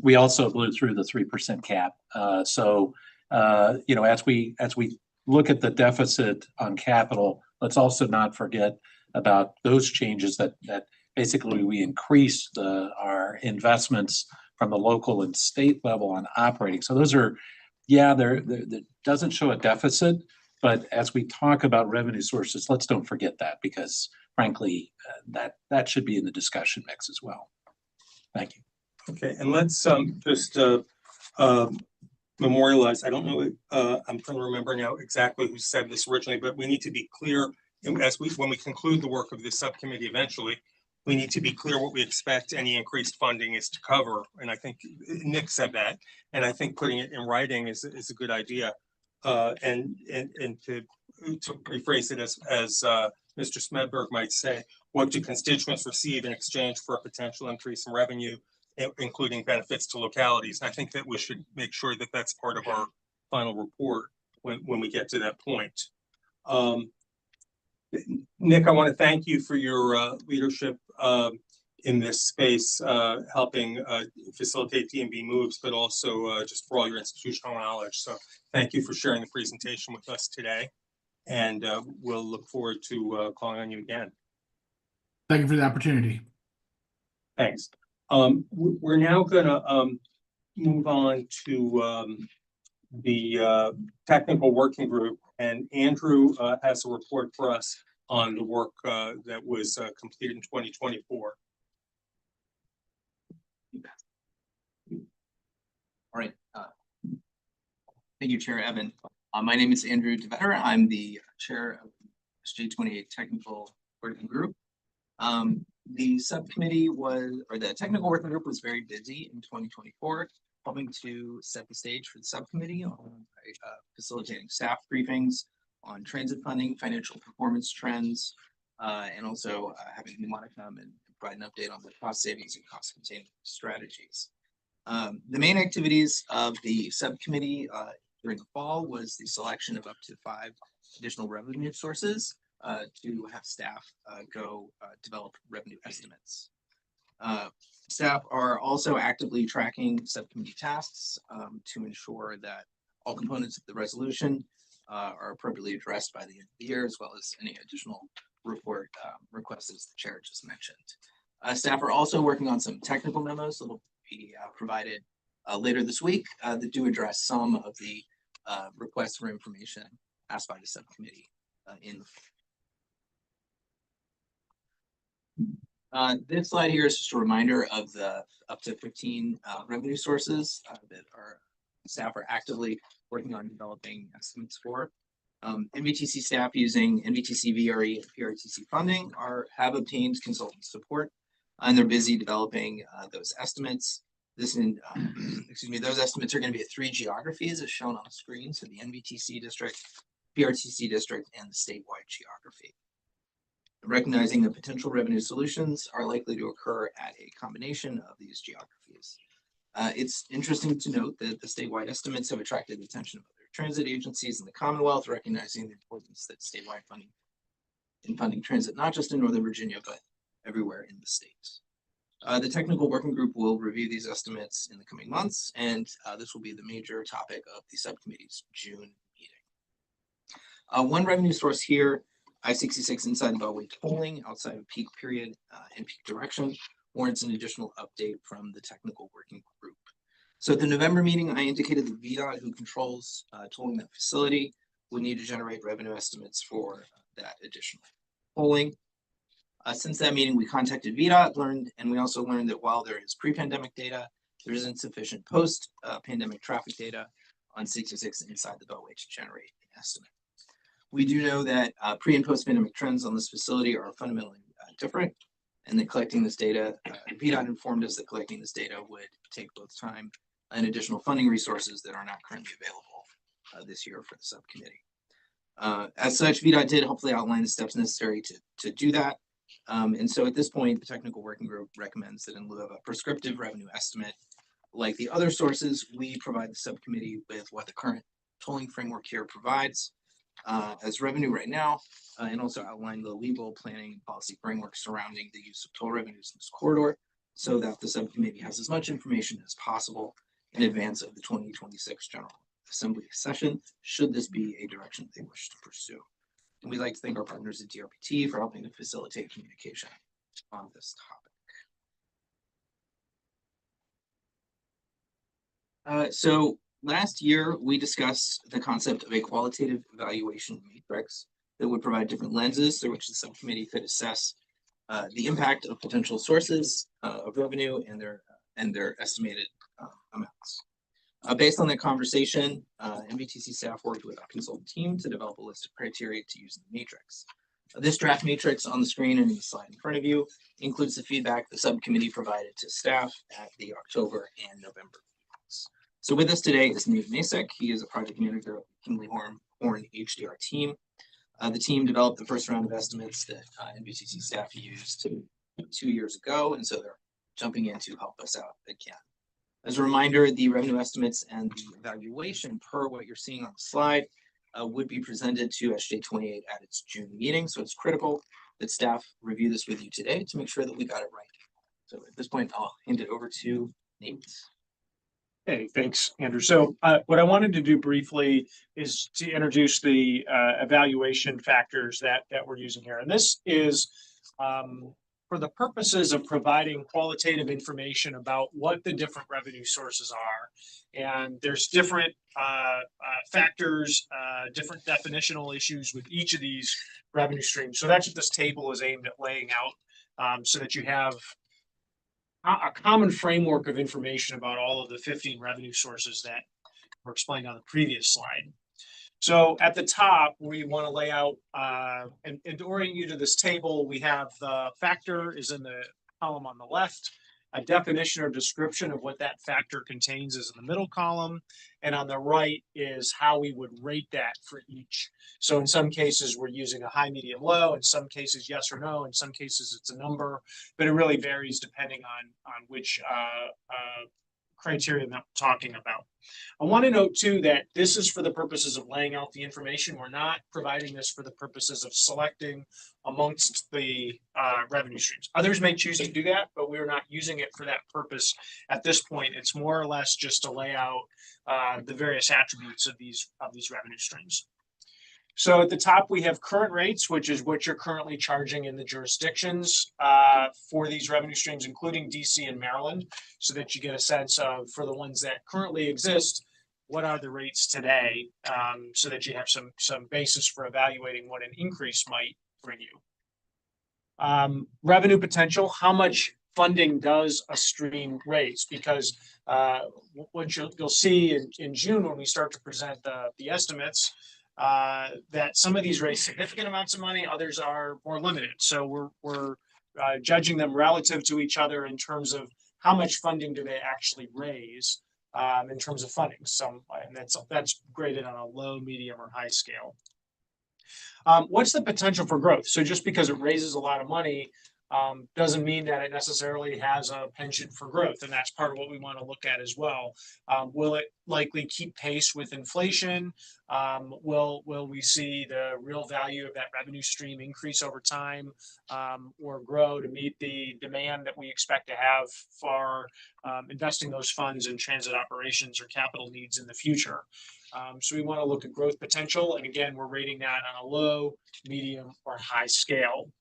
Speaker 9: We also blew through the 3% cap. You know, as we look at the deficit on capital, let's also not forget about those changes that basically we increase our investments from the local and state level on operating. So those are, yeah, there doesn't show a deficit, but as we talk about revenue sources, let's don't forget that, because frankly, that should be in the discussion mix as well. Thank you.
Speaker 1: Okay, and let's just memorialize. I don't know, I'm trying to remember now exactly who said this originally, but we need to be clear when we conclude the work of this subcommittee eventually. We need to be clear what we expect any increased funding is to cover. And I think Nick said that, and I think putting it in writing is a good idea. And to rephrase it as Mr. Smedberg might say, what do constituents receive in exchange for a potential increase in revenue, including benefits to localities? And I think that we should make sure that that's part of our final report when we get to that point. Nick, I want to thank you for your leadership in this space, helping facilitate DMV Moves, but also just for all your institutional knowledge. So thank you for sharing the presentation with us today, and we'll look forward to calling on you again.
Speaker 5: Thank you for the opportunity.
Speaker 1: Thanks. We're now going to move on to the technical working group, and Andrew has a report for us on the work that was completed in 2024.
Speaker 3: All right. Thank you, Chair Evan. My name is Andrew DeVetter. I'm the chair of the SJ28 Technical Working Group. The subcommittee the technical working group was very busy in 2024, helping to set the stage for the subcommittee on facilitating staff briefings on transit funding, financial performance trends, and also having WMATA come and provide an update on the cost savings and cost containment strategies. The main activities of the subcommittee during the fall was the selection of up to 5 additional revenue sources to have staff go develop revenue estimates. Staff are also actively tracking subcommittee tasks to ensure that all components of the resolution are appropriately addressed by the end of the year, as well as any additional report requests as the chair just mentioned. Staff are also working on some technical memos that will be provided later this week that do address some of the requests for information asked by the subcommittee in this slide here is just a reminder of the up to 15 revenue sources that our staff are actively working on developing estimates for. NVTC staff using NVTC VRE and PRTC funding have obtained consultant support, and they're busy developing those estimates. Those estimates are going to be at 3 geographies as shown on the screen. So the NVTC district, PRTC district, and the statewide geography. Recognizing that potential revenue solutions are likely to occur at a combination of these geographies. It's interesting to note that the statewide estimates have attracted the attention of other transit agencies in the Commonwealth, recognizing the importance that statewide funding transit, not just in Northern Virginia, but everywhere in the state. The technical working group will review these estimates in the coming months, and this will be the major topic of the subcommittee's June meeting. One revenue source here, I-66 inside Beltway tolling outside of peak period and peak direction warrants an additional update from the technical working group. So at the November meeting, I indicated that VDOT, who controls tolling that facility, would need to generate revenue estimates for that additional tolling. Since that meeting, we contacted VDOT, and we also learned that while there is pre-pandemic data, there is insufficient post-pandemic traffic data on 66 inside the Beltway to generate an estimate. We do know that pre and post-pandemic trends on this facility are fundamentally different, and that collecting this data, VDOT informed us that collecting this data would take both time and additional funding resources that are not currently available this year for the subcommittee. As such, VDOT did hopefully outline the steps necessary to do that. And so at this point, the technical working group recommends that in lieu of a prescriptive revenue estimate, like the other sources, we provide the subcommittee with what the current tolling framework here provides as revenue right now, and also outline the legal planning and policy framework surrounding the use of toll revenues in this corridor, so that the subcommittee has as much information as possible in advance of the 2026 General Assembly session, should this be a direction they wish to pursue. And we'd like to thank our partners at DRPT for helping to facilitate communication on this topic. So last year, we discussed the concept of a qualitative evaluation matrix that would provide different lenses through which the subcommittee could assess the impact of potential sources of revenue and their estimated amounts. Based on that conversation, NVTC staff worked with our consultant team to develop a list of criteria to use in the matrix. This draft matrix on the screen and in the slide in front of you includes the feedback the subcommittee provided to staff at the October and November meetings. So with us today is Nate Masek. He is a project manager of the Kingley Horn HDR team. The team developed the first round of estimates that NVTC staff used 2 years ago, and so they're jumping in to help us out again. As a reminder, the revenue estimates and the evaluation per what you're seeing on the slide would be presented to SJ28 at its June meeting. So it's critical that staff review this with you today to make sure that we got it right. So at this point, I'll hand it over to Nate.
Speaker 10: Hey, thanks, Andrew. So what I wanted to do briefly is to introduce the evaluation factors that we're using here. And this is for the purposes of providing qualitative information about what the different revenue sources are. And there's different factors, different definitional issues with each of these revenue streams. So that's what this table is aimed at laying out, so that you have a common framework of information about all of the 15 revenue sources that were explained on the previous slide. So at the top, we want to lay out, and to orient you to this table, we have the factor is in the column on the left. A definition or description of what that factor contains is in the middle column. And on the right is how we would rate that for each. So in some cases, we're using a high, medium, low. In some cases, yes or no. In some cases, it's a number. But it really varies depending on which criteria that I'm talking about. I want to note too that this is for the purposes of laying out the information. We're not providing this for the purposes of selecting amongst the revenue streams. Others may choose to do that, but we're not using it for that purpose at this point. It's more or less just to lay out the various attributes of these revenue streams. So at the top, we have current rates, which is what you're currently charging in the jurisdictions for these revenue streams, including DC and Maryland, so that you get a sense of, for the ones that currently exist, what are the rates today, so that you have some basis for evaluating what an increase might bring you. Revenue potential, how much funding does a stream raise? Because what you'll see in June when we start to present the estimates, that some of these raise significant amounts of money, others are more limited. So we're judging them relative to each other in terms of how much funding do they actually raise in terms of funding. And that's graded on a low, medium, or high scale. What's the potential for growth? So just because it raises a lot of money doesn't mean that it necessarily has a penchant for growth, and that's part of what we want to look at as well. Will it likely keep pace with inflation? Will we see the real value of that revenue stream increase over time, or grow to meet the demand that we expect to have for investing those funds in transit operations or capital needs in the future? So we want to look at growth potential, and again, we're rating that on a low, medium, or high scale.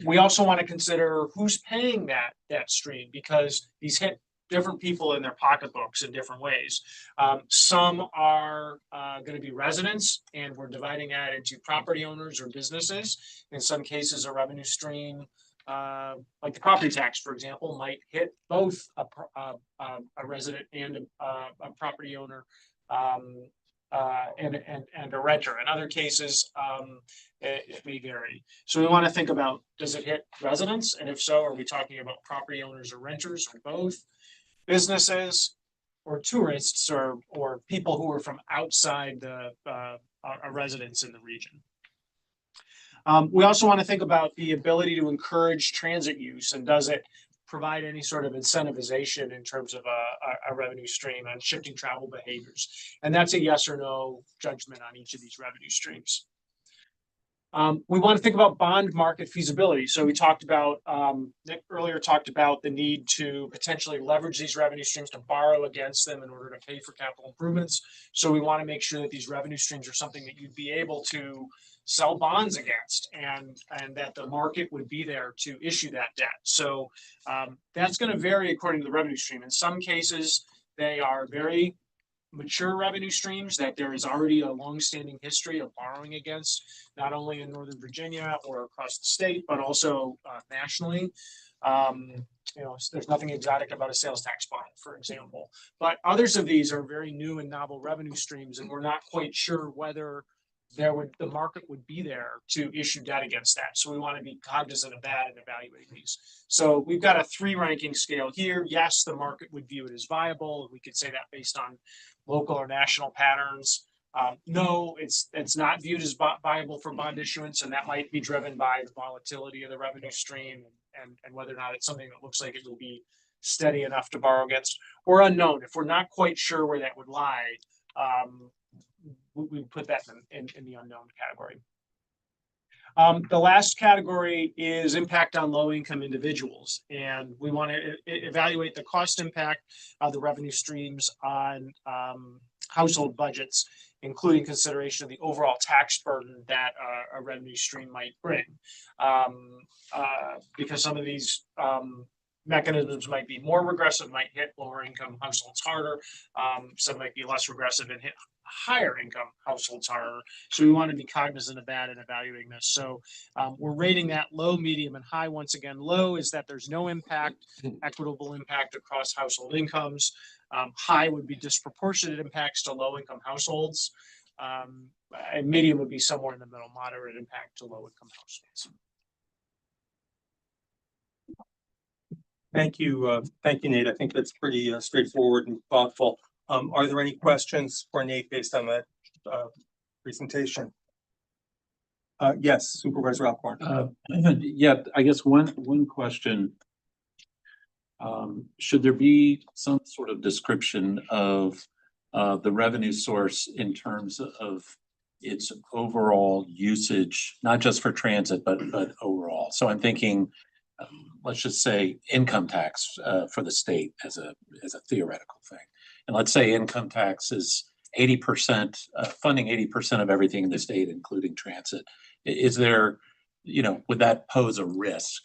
Speaker 10: We also want to consider who's paying that stream, because these hit different people in their pocketbooks in different ways. Some are going to be residents, and we're dividing that into property owners or businesses. In some cases, a revenue stream like the property tax, for example, might hit both a resident and a property owner and a renter. In other cases, it may vary. So we want to think about, does it hit residents? And if so, are we talking about property owners or renters, or both? Businesses or tourists, or people who are from outside a residents in the region. We also want to think about the ability to encourage transit use, and does it provide any sort of incentivization in terms of a revenue stream and shifting travel behaviors. And that's a yes or no judgment on each of these revenue streams. We want to think about bond market feasibility. So we talked about, Nick earlier talked about the need to potentially leverage these revenue streams to borrow against them in order to pay for capital improvements. So we want to make sure that these revenue streams are something that you'd be able to sell bonds against, and that the market would be there to issue that debt. So that's going to vary according to the revenue stream. In some cases, they are very mature revenue streams that there is already a long-standing history of borrowing against, not only in Northern Virginia or across the state, but also nationally. There's nothing exotic about a sales tax bond, for example. But others of these are very new and novel revenue streams, and we're not quite sure whether the market would be there to issue debt against that. So we want to be cognizant of that in evaluating these. So we've got a 3-ranking scale here. Yes, the market would view it as viable. We could say that based on local or national patterns. No, it's not viewed as viable for bond issuance, and that might be driven by the volatility of the revenue stream and whether or not it's something that looks like it will be steady enough to borrow against, or unknown. If we're not quite sure where that would lie, we put that in the unknown category. The last category is impact on low-income individuals, and we want to evaluate the cost impact of the revenue streams on household budgets, including consideration of the overall tax burden that a revenue stream might bring, because some of these mechanisms might be more regressive, might hit lower income households harder. Some might be less regressive and hit higher income households harder. So we want to be cognizant of that in evaluating this. So we're rating that low, medium, and high. Once again, low is that there's no impact, equitable impact across household incomes. High would be disproportionate impacts to low income households. And medium would be somewhere in the middle, moderate impact to low income households.
Speaker 1: Thank you, Nate. I think that's pretty straightforward and thoughtful. Are there any questions for Nate based on that presentation? Yes, Supervisor Alcorn.
Speaker 9: Yeah, I guess one question. Should there be some sort of description of the revenue source in terms of its overall usage, not just for transit, but overall? So I'm thinking, let's just say income tax for the state as a theoretical thing. And let's say income tax is 80%, funding 80% of everything in the state, including transit. Is there, would that pose a risk,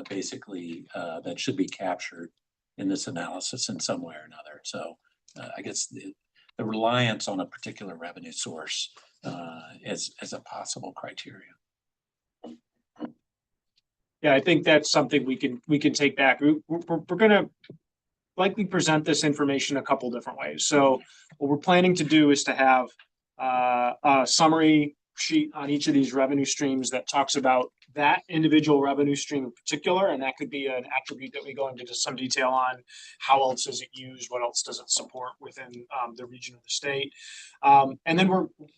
Speaker 9: basically, that should be captured in this analysis in some way or another? So I guess the reliance on a particular revenue source as a possible criteria.
Speaker 10: Yeah, I think that's something we can take back. We're gonna likely present this information a couple different ways. So what we're planning to do is to have a summary sheet on each of these revenue streams that talks about that individual revenue stream in particular, and that could be an attribute that we go into some detail on. How else is it used? What else does it support within the region of the state? And then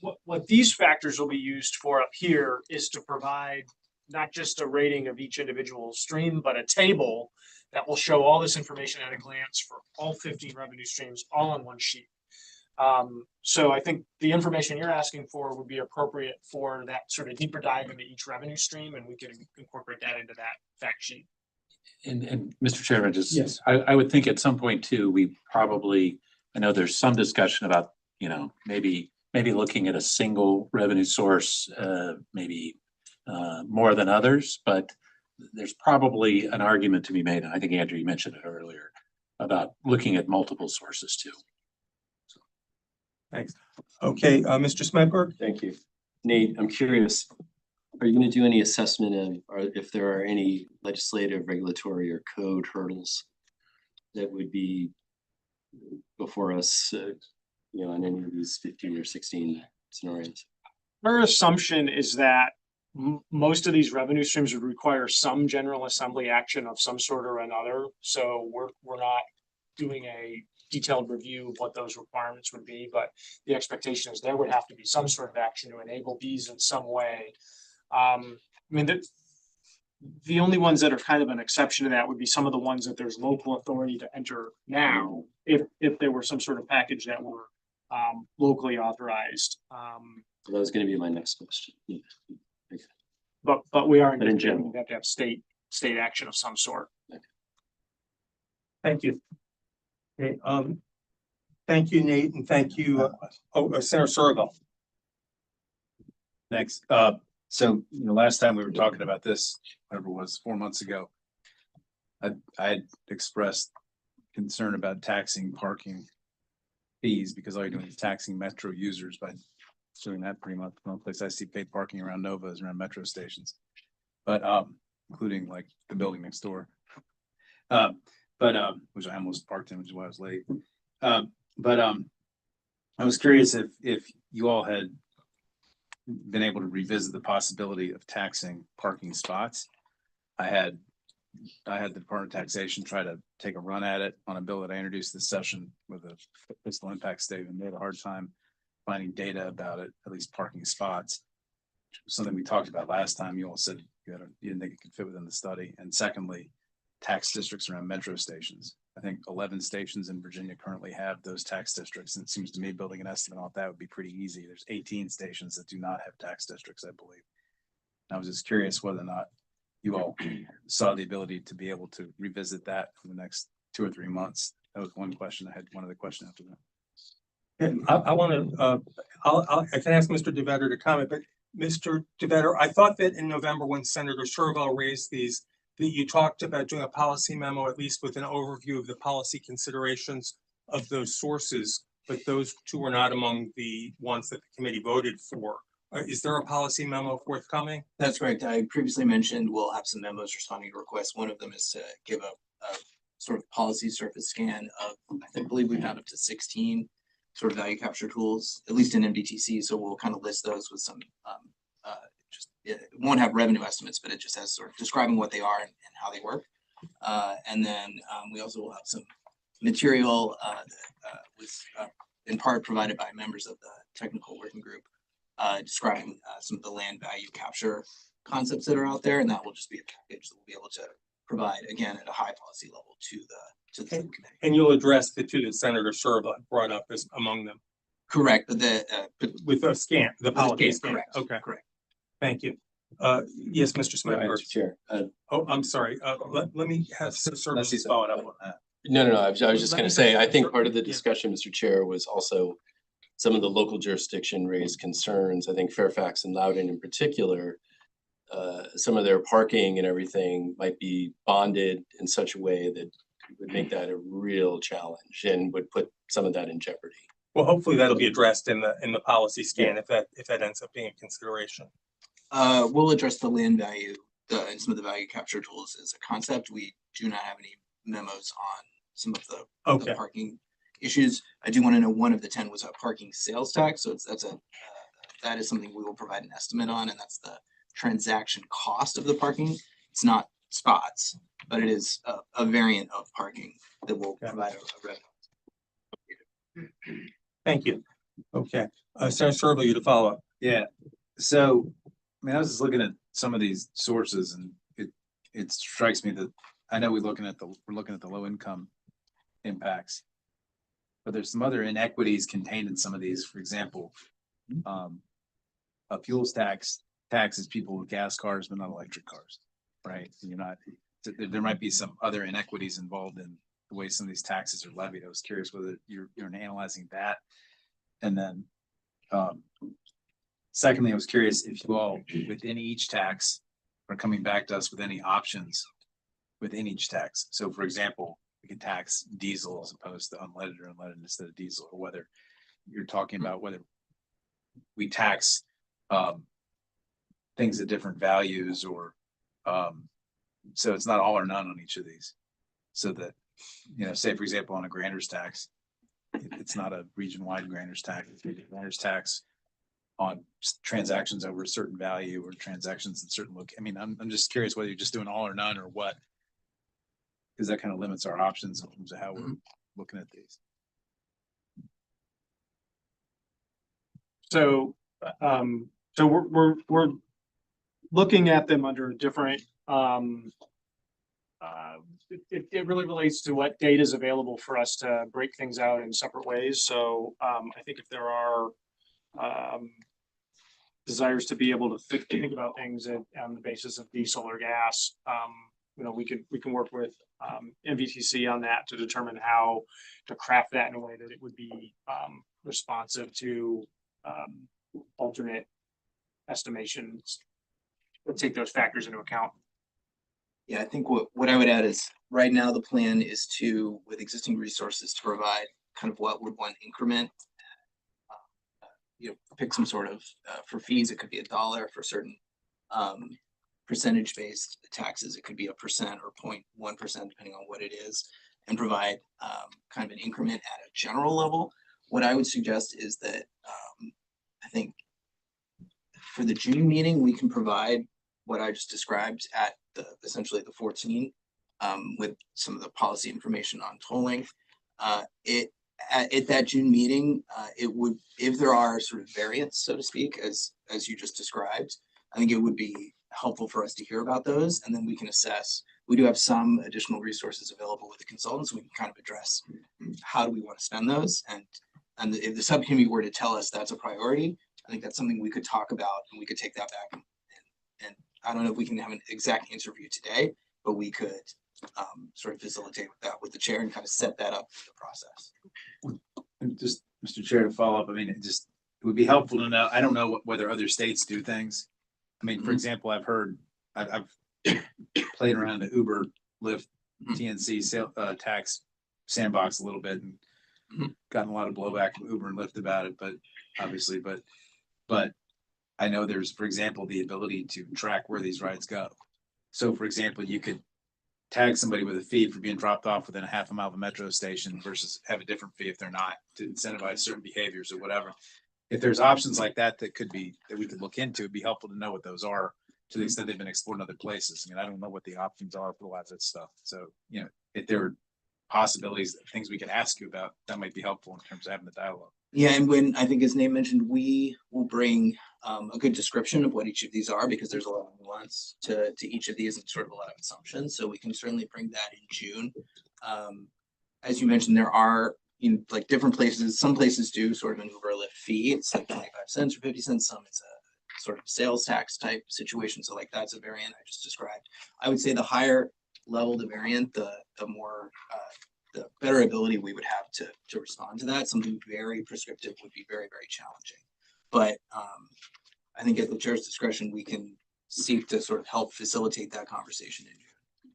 Speaker 10: what these factors will be used for up here is to provide not just a rating of each individual stream, but a table that will show all this information at a glance for all 15 revenue streams, all on one sheet. So I think the information you're asking for would be appropriate for that sort of deeper dive into each revenue stream, and we can incorporate that into that fact sheet.
Speaker 9: And Mr. Chairman,
Speaker 10: Yes.
Speaker 9: I would think at some point too, I know there's some discussion about, maybe looking at a single revenue source, maybe more than others, but there's probably an argument to be made, and I think Andrew, you mentioned it earlier, about looking at multiple sources too.
Speaker 1: Thanks. Okay, Mr. Smedberg?
Speaker 6: Thank you. Nate, I'm curious, are you going to do any assessment of, or if there are any legislative, regulatory, or code hurdles that would be before us, in any of these 15 or 16 scenarios?
Speaker 10: Our assumption is that most of these revenue streams would require some general assembly action of some sort or another. So we're not doing a detailed review of what those requirements would be, but the expectation is there would have to be some sort of action to enable these in some way. The only ones that are kind of an exception to that would be some of the ones that there's local authority to enter now, if there were some sort of package that were locally authorized.
Speaker 6: That was going to be my next question. Yeah.
Speaker 10: But we are
Speaker 6: But in general.
Speaker 10: we have to have state action of some sort.
Speaker 1: Thank you. Okay, thank you, Nate, and thank you, Senator Surville.
Speaker 7: Thanks. So, last time we were talking about this, whatever it was, 4 months ago, I had expressed concern about taxing parking fees because all you're doing is taxing metro users by doing that pretty much. The only place I see paid parking around Nova is around metro stations, but including like the building next door. Which I almost parked in, which is why I was late. I was curious if you all had been able to revisit the possibility of taxing parking spots. I had the Department of Taxation try to take a run at it on a bill that I introduced this session with a fiscal impact statement. They had a hard time finding data about it, at least parking spots. Something we talked about last time. You all said you didn't think it could fit within the study. And secondly, tax districts around metro stations. I think 11 stations in Virginia currently have those tax districts. And it seems to me building an estimate off that would be pretty easy. There's 18 stations that do not have tax districts, I believe. And I was just curious whether or not you all saw the ability to be able to revisit that for the next 2 or 3 months. That was one question. I had one other question after that.
Speaker 1: I want to, I can ask Mr. DeVetter to comment, but Mr. DeVetter, I thought that in November when Senator Surville raised these, that you talked about doing a policy memo, at least with an overview of the policy considerations of those sources, but those two were not among the ones that the committee voted for. Is there a policy memo forthcoming?
Speaker 3: That's correct. I previously mentioned we'll have some memos responding to requests. One of them is to give a sort of policy surface scan of, I believe we've had up to 16 sort of value capture tools, at least in MDTC. So we'll kind of list those with some, it won't have revenue estimates, but it just has sort of describing what they are and how they work. And then we also will have some material was in part provided by members of the technical working group describing some of the land value capture concepts that are out there. And that will just be a package that we'll be able to provide again at a high policy level to the subcommittee.
Speaker 1: And you'll address the two that Senator Serba brought up as among them
Speaker 3: Correct, but
Speaker 1: with the scan, the policy scan.
Speaker 3: correct.
Speaker 1: Okay,
Speaker 3: Correct.
Speaker 1: thank you. Yes, Mr. Smith.
Speaker 6: Mr. Chair.
Speaker 1: Oh, I'm sorry. Let me have Senator
Speaker 7: Unless
Speaker 1: Serba
Speaker 7: he's
Speaker 1: follow
Speaker 7: following
Speaker 1: up.
Speaker 7: up on that.
Speaker 6: No, I was just
Speaker 1: Let
Speaker 6: gonna
Speaker 1: me
Speaker 6: say, I
Speaker 1: just-
Speaker 6: think part of the
Speaker 1: yeah.
Speaker 6: discussion, Mr. Chair, was also some of the local jurisdiction raised concerns. I think Fairfax and Loudoun in particular, some of their parking and everything might be bonded in such a way that would make that a real challenge and would put some of that in jeopardy.
Speaker 1: Well, hopefully that'll be addressed in the policy scan if that ends up being a consideration.
Speaker 3: We'll address the land value, and some of the value capture tools as a concept. We do not have any memos on some of the
Speaker 1: Okay,
Speaker 3: parking issues. I do want to know one of the 10 was a parking sales tax, so that is something we will provide an estimate on, and that's the transaction cost of the parking. It's not spots, but it is a variant of parking that will
Speaker 1: Okay.
Speaker 3: provide a revenue.
Speaker 1: thank you. Okay, Senator Serba, you to follow up.
Speaker 7: Yeah, so, I mean, I was just looking at some of these sources and it strikes me that, I know we're looking at the low income impacts. But there's some other inequities contained in some of these, for example, a fuels taxes people with gas cars, but not electric cars, right? You're not, there might be some other inequities involved in the way some of these taxes are levied. I was curious whether you're analyzing that. And then, secondly, I was curious if you all, within each tax, are coming back to us with any options within each tax. So for example, we can tax diesel as opposed to unleaded or unleaded instead of diesel, or whether you're talking about whether we tax things at different values or so it's not all or none on each of these. So that, say for example, on a grantor's tax, it's not a region-wide grantor's tax, it's a grantor's tax on transactions over a certain value or transactions in certain I mean, I'm just curious whether you're just doing all or none or what. Because that kind of limits our options in terms of how we're looking at these.
Speaker 10: So, we're looking at them under different, it really relates to what data is available for us to break things out in separate ways. So, I think if there are, desires to be able to think about things on the basis of diesel or gas, we can work with MVTC on that to determine how to craft that in a way that it would be responsive to alternate estimations that take those factors into account.
Speaker 3: Yeah, I think what I would add is right now the plan is to, with existing resources, to provide kind of what would one increment. Pick some sort of, for fees, it could be $1 for certain percentage-based taxes. It could be 1% or 0.1%, depending on what it is, and provide kind of an increment at a general level. What I would suggest is that I think for the June meeting, we can provide what I just described at essentially the 14 with some of the policy information on tolling. At that June meeting, it would, if there are sort of variants, so to speak, as you just described, I think it would be helpful for us to hear about those, and then we can assess. We do have some additional resources available with the consultants. We can kind of address how do we want to spend those, and if the subcommittee were to tell us that's a priority, I think that's something we could talk about, and we could take that back. And I don't know if we can have an exact answer for you today, but we could sort of facilitate that with the chair and kind of set that up for the process.
Speaker 7: And just, Mr. Chair, to follow up, I mean, it would be helpful to know, I don't know whether other states do things. I mean, for example, I've played around the Uber, Lyft, TNC tax sandbox a little bit and gotten a lot of blowback from Uber and Lyft about it, but obviously, but I know there's, for example, the ability to track where these rides go. So for example, you could tag somebody with a fee for being dropped off within a half a mile of a metro station versus have a different fee if they're not, to incentivize certain behaviors or whatever. If there's options like that we could look into, it'd be helpful to know what those are to the extent they've been explored in other places. I mean, I don't know what the options are for a lot of that stuff. So, if there are possibilities, things we could ask you about, that might be helpful in terms of having the dialogue.
Speaker 3: Yeah, and when I think his name mentioned, we will bring a good description of what each of these are, because there's a lot of nuance to each of these and sort of a lot of assumptions, so we can certainly bring that in June. As you mentioned, there are, you know, like different places, some places do sort of an Uber Lyft fee, it's like 25 cents or 50 cents, some it's a sort of sales tax type situation, so like that's a variant I just described. I would say the higher level the variant, the more the better ability we would have to respond to that. Something very prescriptive would be very, very challenging. But I think at the chair's discretion, we can seek to sort of help facilitate that conversation in June.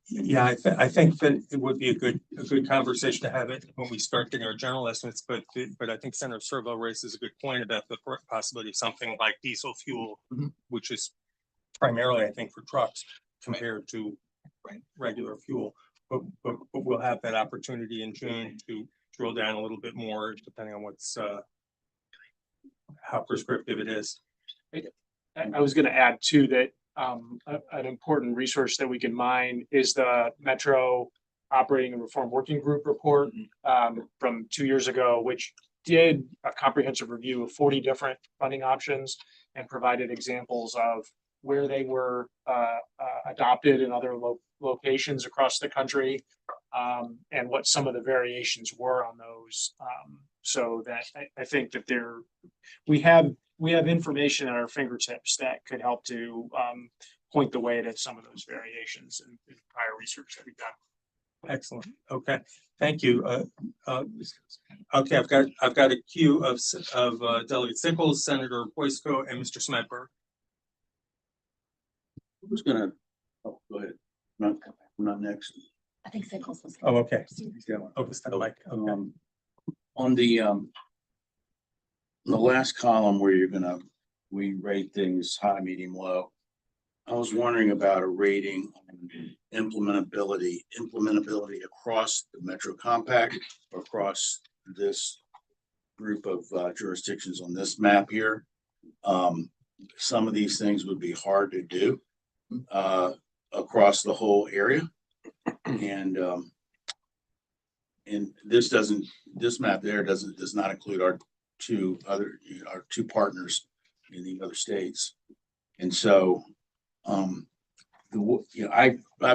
Speaker 1: Yeah, I think that it would be a good conversation to have it when we start getting our general estimates, but I think Senator Servo raises a good point about the possibility of something like diesel fuel,
Speaker 3: Mhm.
Speaker 1: which is primarily, I think, for trucks compared to regular fuel. But we'll have that opportunity in June to drill down a little bit more, depending on what's how prescriptive it is.
Speaker 10: I was gonna add too that an important resource that we can mine is the Metro Operating and Reform Working Group report from 2 years ago, which did a comprehensive review of 40 different funding options and provided examples of where they were adopted in other locations across the country, and what some of the variations were on those. So that I think that we have information at our fingertips that could help to point the way to some of those variations in prior research that we've done.
Speaker 1: Excellent. Okay, thank you. Okay, I've got a queue of Delegate Sickles, Senator Boysko, and Mr. Smedberg.
Speaker 11: Who's gonna, oh, go ahead. I'm not next.
Speaker 8: I think Sickles was.
Speaker 1: Oh, okay. Oh, it's the mic. Okay.
Speaker 11: On the last column where we rate things high, medium, low. I was wondering about a rating on implementability across the Metro Compact, across this group of jurisdictions on this map here. Some of these things would be hard to do across the whole area. And this map there does not include our two partners in the other states. And so I've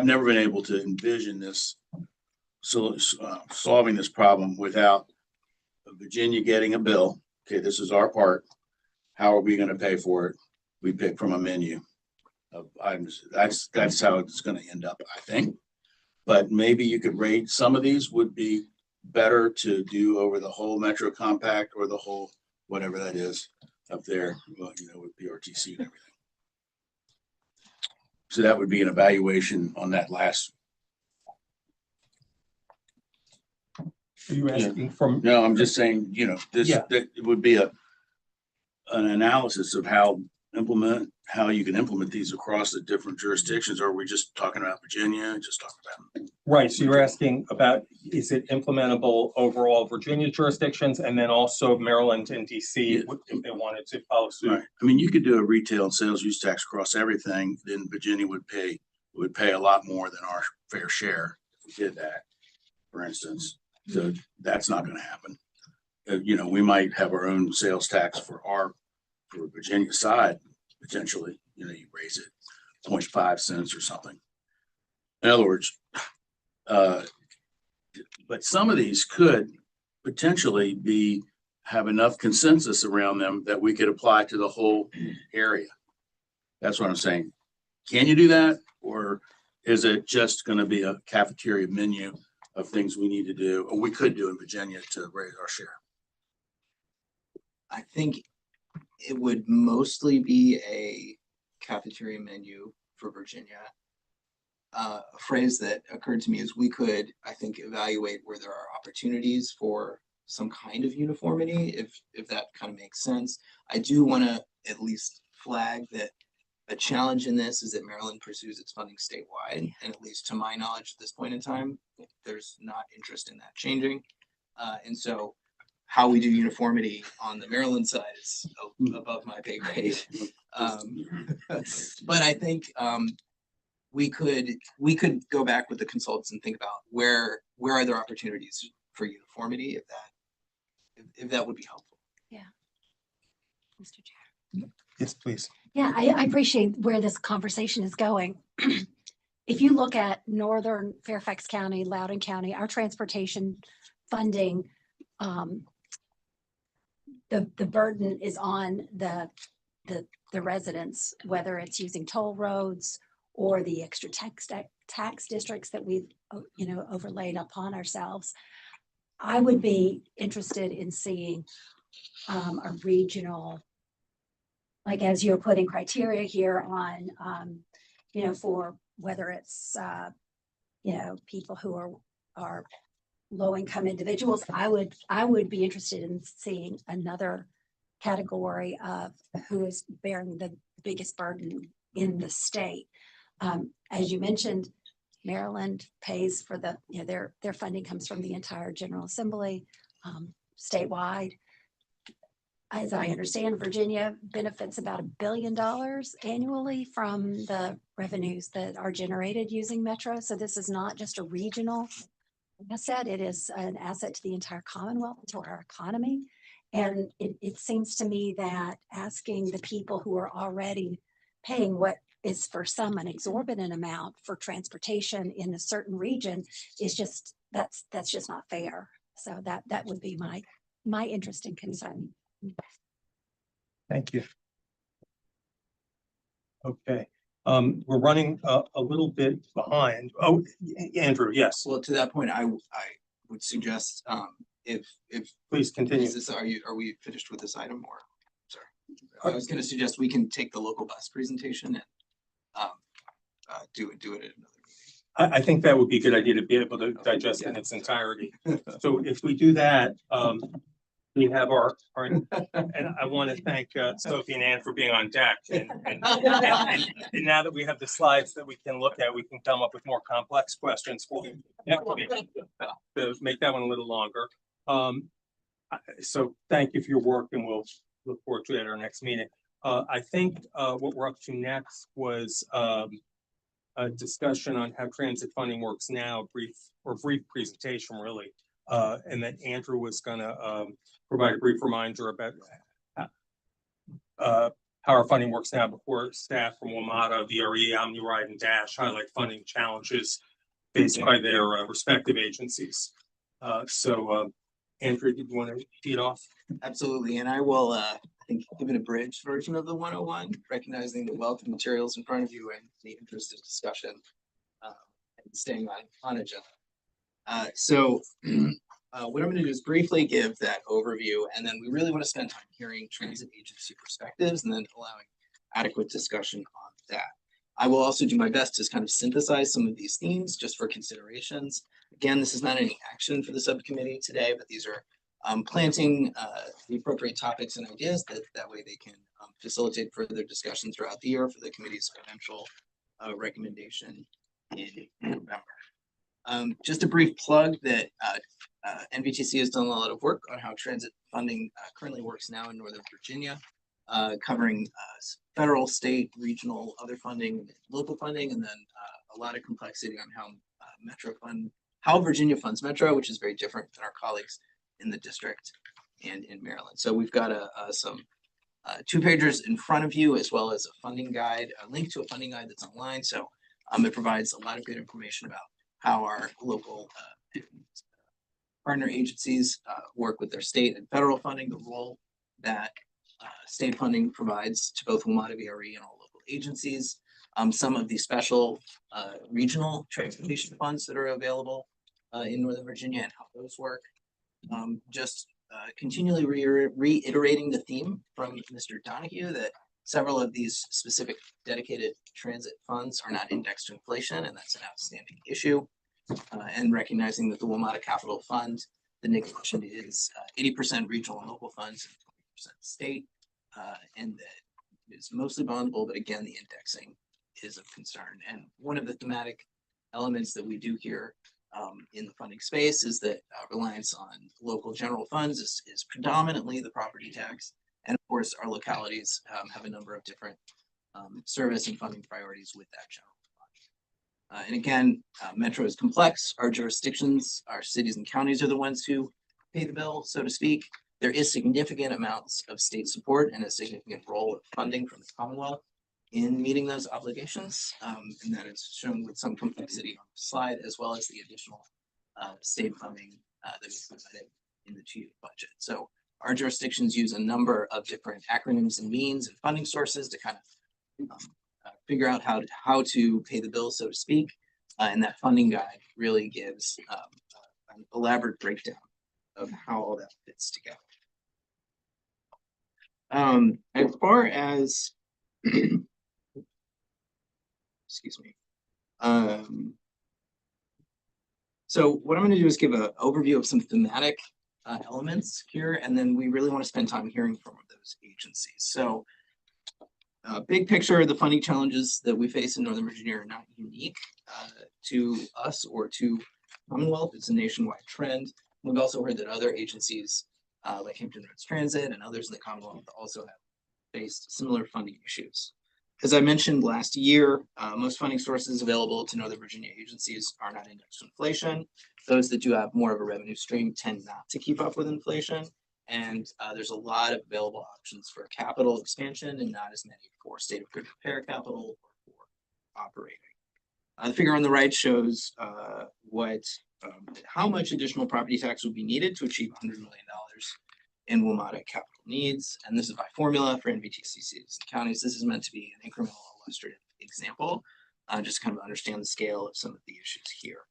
Speaker 11: never been able to envision this solving this problem without Virginia getting a bill. Okay, this is our part. How are we going to pay for it? We pick from a menu of items. That's how it's going to end up, I think. But maybe you could rate some of these would be better to do over the whole Metro Compact or the whole whatever that is up there, well, with PRTC and everything. So that would be an evaluation on that last.
Speaker 1: Are you asking from?
Speaker 11: No, I'm just saying, that it would be an analysis of how you can implement these across the different jurisdictions, or are we just talking about Virginia, just talking about?
Speaker 1: Right, so you're asking about, is it implementable overall Virginia jurisdictions and then also Maryland and DC if they wanted to follow suit?
Speaker 11: Right. I mean, you could do a retail and sales use tax across everything, then Virginia would pay a lot more than our fair share if we did that, for instance. So that's not going to happen. We might have our own sales tax for Virginia side, potentially, you raise it 0.5 cents or something. In other words, but some of these could potentially have enough consensus around them that we could apply to the whole area. That's what I'm saying. Can you do that? Or is it just going to be a cafeteria menu of things we need to do, or we could do in Virginia to raise our share?
Speaker 3: I think it would mostly be a cafeteria menu for Virginia. A phrase that occurred to me is we could, I think, evaluate where there are opportunities for some kind of uniformity, if that kind of makes sense. I do want to at least flag that a challenge in this is that Maryland pursues its funding statewide, and at least to my knowledge at this point in time, there's not interest in that changing. And so how we do uniformity on the Maryland side is above my pay grade. But I think we could go back with the consultants and think about where are there opportunities for uniformity, if that would be helpful.
Speaker 8: Mr. Chair.
Speaker 1: Yes, please.
Speaker 8: Yeah, I appreciate where this conversation is going. If you look at northern Fairfax County, Loudoun County, our transportation funding, the burden is on the residents, whether it's using toll roads or the extra tax districts that we've, overlaid upon ourselves. I would be interested in seeing a regional, like as you're putting criteria here on, for whether it's, people who are low-income individuals, I would be interested in seeing another category of who is bearing the biggest burden in the state. As you mentioned, Maryland pays for their funding comes from the entire General Assembly, statewide. As I understand, Virginia benefits about $1 billion annually from the revenues that are generated using Metro. So this is not just a regional asset, it is an asset to the entire Commonwealth, to our economy. And it seems to me that asking the people who are already paying what is for some an exorbitant amount for transportation in a certain region is just, that's just not fair. So that would be my interest and concern.
Speaker 1: Thank you. Okay, we're running a little bit behind. Oh, Andrew, yes,
Speaker 3: Well, to that point, I would suggest, if
Speaker 1: please continue.
Speaker 3: are we finished with this item or? Sorry, I was gonna suggest we can take the local bus presentation and do it at another meeting.
Speaker 1: I think that would be a good idea to be able to digest in its entirety. So if we do that, we have our, and I want to thank Sophie and Ann for being on deck. And now that we have the slides that we can look at, we can come up with more complex questions for you. To make that one a little longer. So thank you for your work and we'll look forward to it at our next meeting. I think what we're up to next was a discussion on how transit funding works now, brief presentation really. And then Andrew was gonna provide a brief reminder about how our funding works now before staff from WMATA, VRE, OmniRide, and Dash highlight funding challenges faced by their respective agencies. So Andrew, did you want to tee it off?
Speaker 3: Absolutely, and I will, I think, give an abridged version of the 101, recognizing the wealth of materials in front of you and the interest of discussion, and staying on agenda. So what I'm going to do is briefly give that overview, and then we really want to spend time hearing transit agency perspectives and then allowing adequate discussion on that. I will also do my best to kind of synthesize some of these themes just for considerations. Again, this is not any action for the subcommittee today, but these are planting the appropriate topics and ideas that way they can facilitate further discussion throughout the year for the committee's eventual recommendation in November. Just a brief plug that NVTC has done a lot of work on how transit funding currently works now in Northern Virginia, covering federal, state, regional, other funding, local funding, and then a lot of complexity on how Virginia funds Metro, which is very different than our colleagues in the district and in Maryland. So we've got some 2-pagers in front of you, as well as a funding guide, a link to a funding guide that's online. So it provides a lot of good information about how our local partner agencies work with their state and federal funding, the role that state funding provides to both WMATA, VRE, and all local agencies, some of the special regional transportation funds that are available in Northern Virginia and how those work. Just continually reiterating the theme from Mr. Donahue that several of these specific dedicated transit funds are not indexed to inflation, and that's an outstanding issue. And recognizing that the WMATA Capital Fund, the Nick mentioned, is 80% regional and local funds, 20% state, and that it's mostly bondable, but again, the indexing is of concern. And one of the thematic elements that we do here in the funding space is that reliance on local general funds is predominantly the property tax. And of course, our localities have a number of different service and funding priorities with that general fund. And again, Metro is complex. Our jurisdictions, our cities and counties are the ones who pay the bill, so to speak. There is significant amounts of state support and a significant role of funding from the Commonwealth in meeting those obligations. And that is shown with some complexity on the slide, as well as the additional state funding that we provided in the 2-year budget. So our jurisdictions use a number of different acronyms and means and funding sources to kind of figure out how to pay the bill, so to speak. And that funding guide really gives an elaborate breakdown of how all that fits together. As far as excuse me. So what I'm going to do is give an overview of some thematic elements here, and then we really want to spend time hearing from those agencies. So big picture, the funding challenges that we face in Northern Virginia are not unique to us or to Commonwealth. It's a nationwide trend. We've also heard that other agencies like Hampton Roads Transit and others in the Commonwealth also have faced similar funding issues. As I mentioned last year, most funding sources available to Northern Virginia agencies are not indexed to inflation. Those that do have more of a revenue stream tend not to keep up with inflation. And there's a lot of available options for capital expansion and not as many for state of good repair capital or for operating. The figure on the right shows how much additional property tax would be needed to achieve $100 million in WMATA capital needs. And this is by formula for NVTCCs and counties. This is meant to be an incremental illustrative example, just kind of understand the scale of some of the issues here.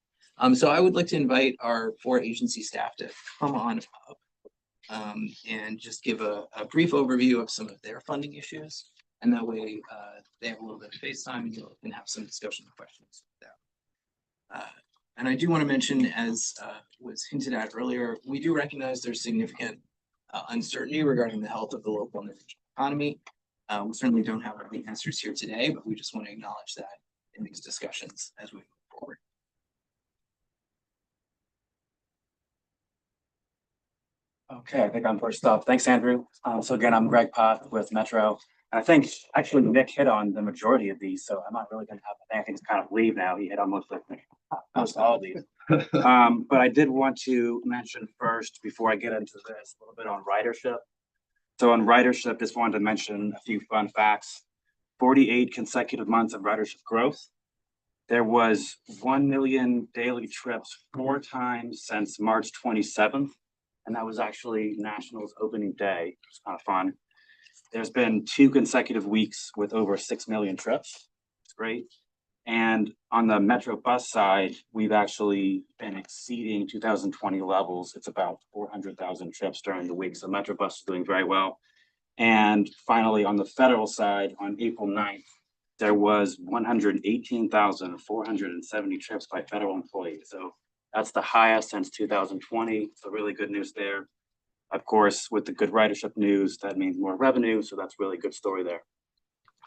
Speaker 3: So I would like to invite our 4 agency staff to come on up and just give a brief overview of some of their funding issues. And that way they have a little bit of face time and you can have some discussion and questions with them. And I do want to mention, as was hinted at earlier, we do recognize there's significant uncertainty regarding the health of the local and regional economy. We certainly don't have all the answers here today, but we just want to acknowledge that in these discussions as we move forward.
Speaker 12: Okay, I think I'm first up. Thanks, Andrew. So again, I'm Greg Pott with Metro. And I think actually Nick hit on the majority of these, so I'm not really going to have anything to kind of leave now. He hit on most all of these. But I did want to mention first, before I get into this, a little bit on ridership. So on ridership, just wanted to mention a few fun facts. 48 consecutive months of ridership growth. There was 1 million daily trips 4 times since March 27th. And that was actually Nationals opening day. It's kind of fun. There's been 2 consecutive weeks with over 6 million trips. It's great. And on the Metro bus side, we've actually been exceeding 2020 levels. It's about 400,000 trips during the week. So Metro bus is doing very well. And finally, on the federal side, on April 9th, there was 118,470 trips by federal employees. So that's the highest since 2020. So really good news there. Of course, with the good ridership news, that means more revenue. So that's really good story there.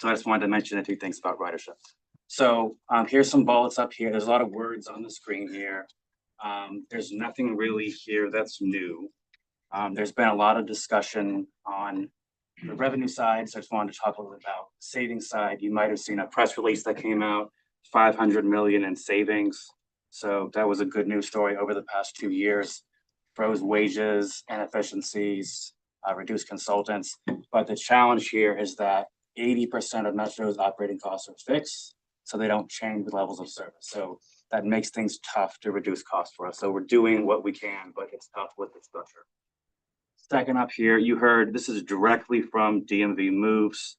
Speaker 12: So I just wanted to mention a few things about ridership. So here's some bullets up here. There's a lot of words on the screen here. There's nothing really here that's new. There's been a lot of discussion on the revenue side. So I just wanted to talk a little bit about the savings side. You might have seen a press release that came out, 500 million in savings. So that was a good news story over the past 2 years. Froze wages, inefficiencies, reduced consultants. But the challenge here is that 80% of Metro's operating costs are fixed, so they don't change the levels of service. So that makes things tough to reduce costs for us. So we're doing what we can, but it's tough with the structure. Second up here, you heard this is directly from DMV Moves.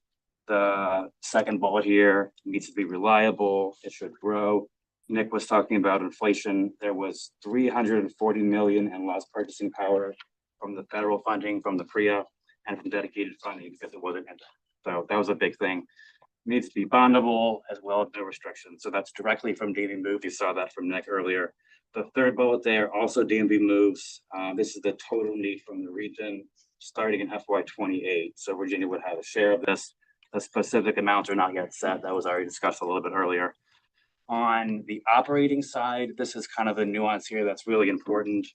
Speaker 12: The second bullet here needs to be reliable. It should grow. Nick was talking about inflation. There was 340 million in lost purchasing power from the federal funding, from the PREA, and from dedicated funding because it wasn't indexed. So that was a big thing. It needs to be bondable as well as no restrictions. So that's directly from DMV Moves. You saw that from Nick earlier. The third bullet there, also DMV Moves. This is the total need from the region starting in FY28. So Virginia would have a share of this. The specific amounts are not yet set. That was already discussed a little bit earlier. On the operating side, this is kind of a nuance here that's really important.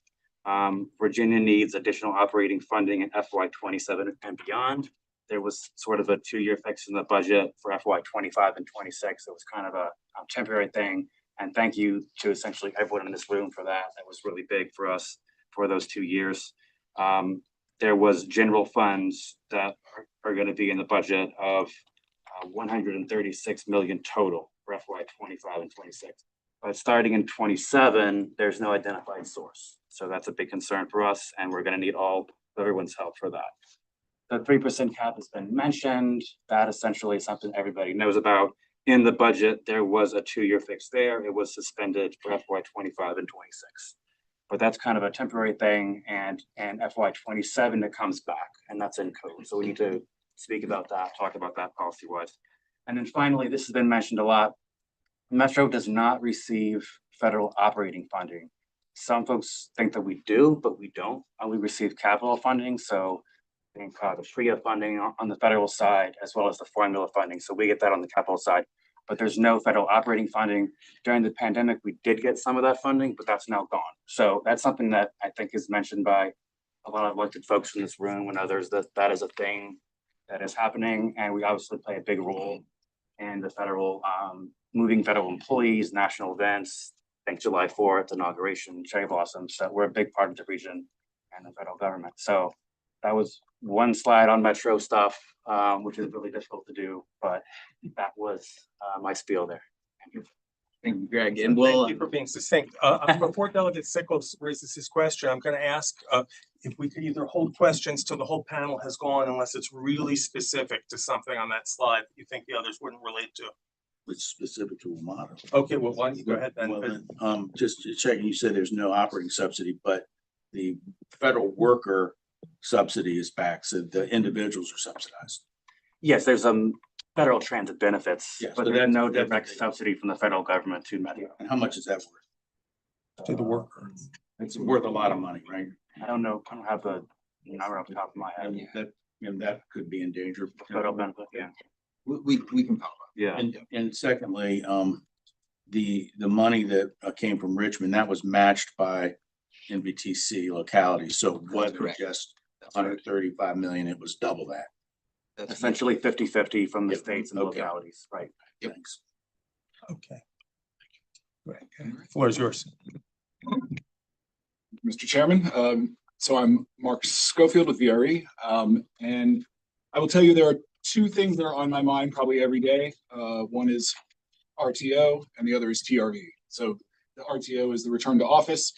Speaker 12: Virginia needs additional operating funding in FY27 and beyond. There was sort of a 2-year fix in the budget for FY25 and 26. It was kind of a temporary thing. And thank you to essentially everyone in this room for that. That was really big for us for those 2 years. there was general funds that are gonna be in the budget of 136 million total for FY 25 and 26. But starting in 27, there's no identified source. So that's a big concern for us, and we're gonna need all everyone's help for that. The 3% cap has been mentioned. That essentially is something everybody knows about. In the budget, there was a 2-year fix there. It was suspended for FY 25 and 26. But that's kind of a temporary thing, and FY 27 it comes back, and that's in code. So we need to speak about that, talk about that policy wise. And then finally, this has been mentioned a lot. Metro does not receive federal operating funding. Some folks think that we do, but we don't. We receive capital funding, so I think the FRIA funding on the federal side, as well as the formula funding. So we get that on the capital side, but there's no federal operating funding. During the pandemic, we did get some of that funding, but that's now gone. So that's something that I think is mentioned by a lot of elected folks in this room when others that is a thing that is happening. And we obviously play a big role in the federal, moving federal employees, national events, I think July 4th, inauguration, cherry blossoms, that we're a big part of the region and the federal government. So that was one slide on Metro stuff, which is really difficult to do, but that was my spiel there. Thank you.
Speaker 3: Thank you, Greg. And we'll,
Speaker 1: Thank you for being succinct. Before Delegate Sickles raises his question, I'm gonna ask if we could either hold questions till the whole panel has gone, unless it's really specific to something on that slide that you think the others wouldn't relate to.
Speaker 11: It's specific to a model.
Speaker 1: Okay, well, why don't you go ahead then?
Speaker 11: Well, then, just checking, you said there's no operating subsidy, but the federal worker subsidy is back, so the individuals are subsidized.
Speaker 12: Yes, there's federal transit benefits,
Speaker 11: Yes,
Speaker 12: but
Speaker 11: so
Speaker 12: there's
Speaker 11: that's
Speaker 12: no direct
Speaker 11: definitely-
Speaker 12: subsidy from the federal government to Metro.
Speaker 11: And how much is that worth?
Speaker 1: To the worker.
Speaker 11: It's worth a lot of money, right?
Speaker 12: I don't know, I don't have the number off the top of my head.
Speaker 11: And that could be in danger.
Speaker 12: Federal benefit, yeah.
Speaker 3: we can follow up.
Speaker 12: Yeah.
Speaker 11: And secondly, the money that came from Richmond, that was matched by NVTC localities, so it wasn't
Speaker 3: correct.
Speaker 11: just 135 million, it was double that.
Speaker 3: That's
Speaker 12: Essentially 50-50 from the
Speaker 11: Yep.
Speaker 12: states and
Speaker 11: Okay.
Speaker 12: localities, right?
Speaker 11: Thanks.
Speaker 1: Okay. Right, floor is yours.
Speaker 13: Mr. Chairman. So I'm Mark Schofield with VRE. And I will tell you, there are two things that are on my mind probably every day. One is RTO and the other is TRV. So the RTO is the return to office.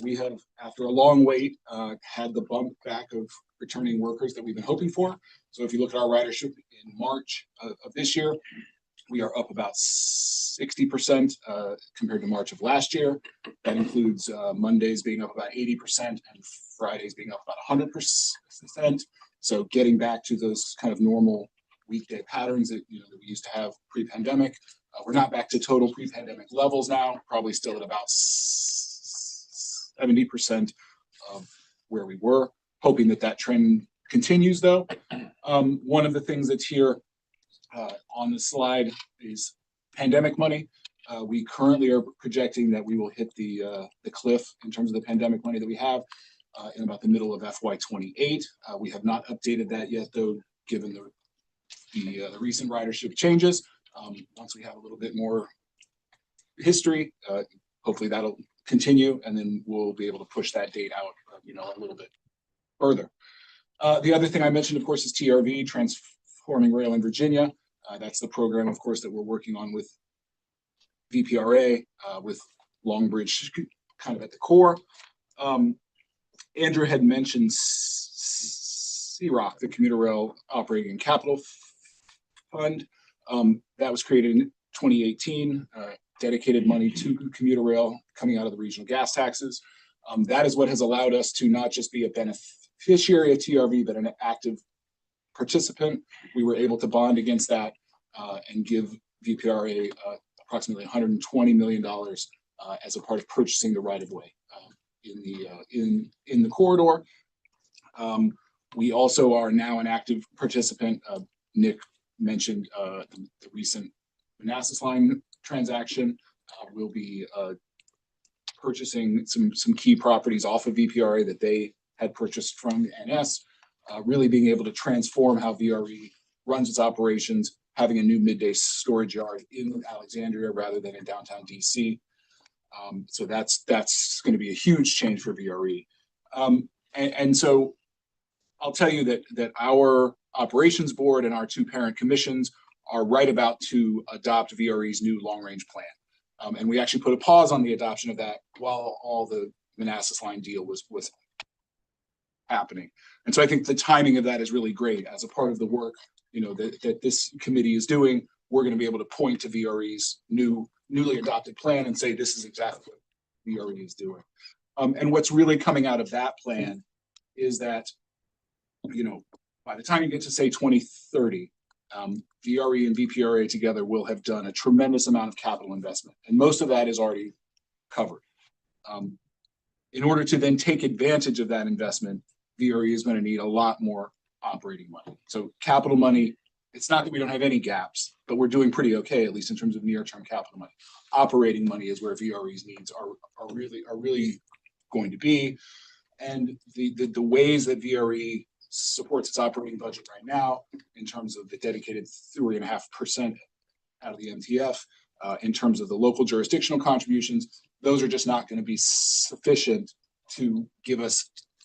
Speaker 13: We have, after a long wait, had the bump back of returning workers that we've been hoping for. So if you look at our ridership in March of this year, we are up about 60% compared to March of last year. That includes Mondays being up about 80% and Fridays being up about 100%. So getting back to those kind of normal weekday patterns that that we used to have pre-pandemic. We're not back to total pre-pandemic levels now, probably still at about 70% of where we were, hoping that that trend continues though. One of the things that's here on the slide is pandemic money. We currently are projecting that we will hit the cliff in terms of the pandemic money that we have in about the middle of FY28. We have not updated that yet though, given the recent ridership changes. Once we have a little bit more history, hopefully that'll continue and then we'll be able to push that date out, a little bit further. The other thing I mentioned, of course, is TRV, Transforming Rail in Virginia. That's the program, of course, that we're working on with VPRA, with Longbridge kind of at the core. Andrew had mentioned CROC, the Commuter Rail Operating and Capital Fund. That was created in 2018, dedicated money to commuter rail coming out of the regional gas taxes. That is what has allowed us to not just be a beneficiary of TRV, but an active participant. We were able to bond against that and give VPRA approximately $120 million as a part of purchasing the right-of-way in the corridor. We also are now an active participant. Nick mentioned the recent Manassas line transaction. We'll be purchasing some key properties off of VPRA that they had purchased from NS, really being able to transform how VRE runs its operations, having a new midday storage yard in Alexandria rather than in downtown DC. So that's going to be a huge change for VRE. And so I'll tell you that our operations board and our two parent commissions are right about to adopt VRE's new long-range plan. And we actually put a pause on the adoption of that while all the Manassas line deal was happening. And so I think the timing of that is really great as a part of the work, that this committee is doing. We're going to be able to point to VRE's newly adopted plan and say, this is exactly what VRE is doing. And what's really coming out of that plan is that, by the time you get to say 2030, VRE and VPRA together will have done a tremendous amount of capital investment, and most of that is already covered. In order to then take advantage of that investment, VRE is going to need a lot more operating money. So capital money, it's not that we don't have any gaps, but we're doing pretty okay, at least in terms of near-term capital money. Operating money is where VRE's needs are really going to be. And the ways that VRE supports its operating budget right now, in terms of the dedicated 3.5% out of the MTF, in terms of the local jurisdictional contributions, those are just not going to be sufficient to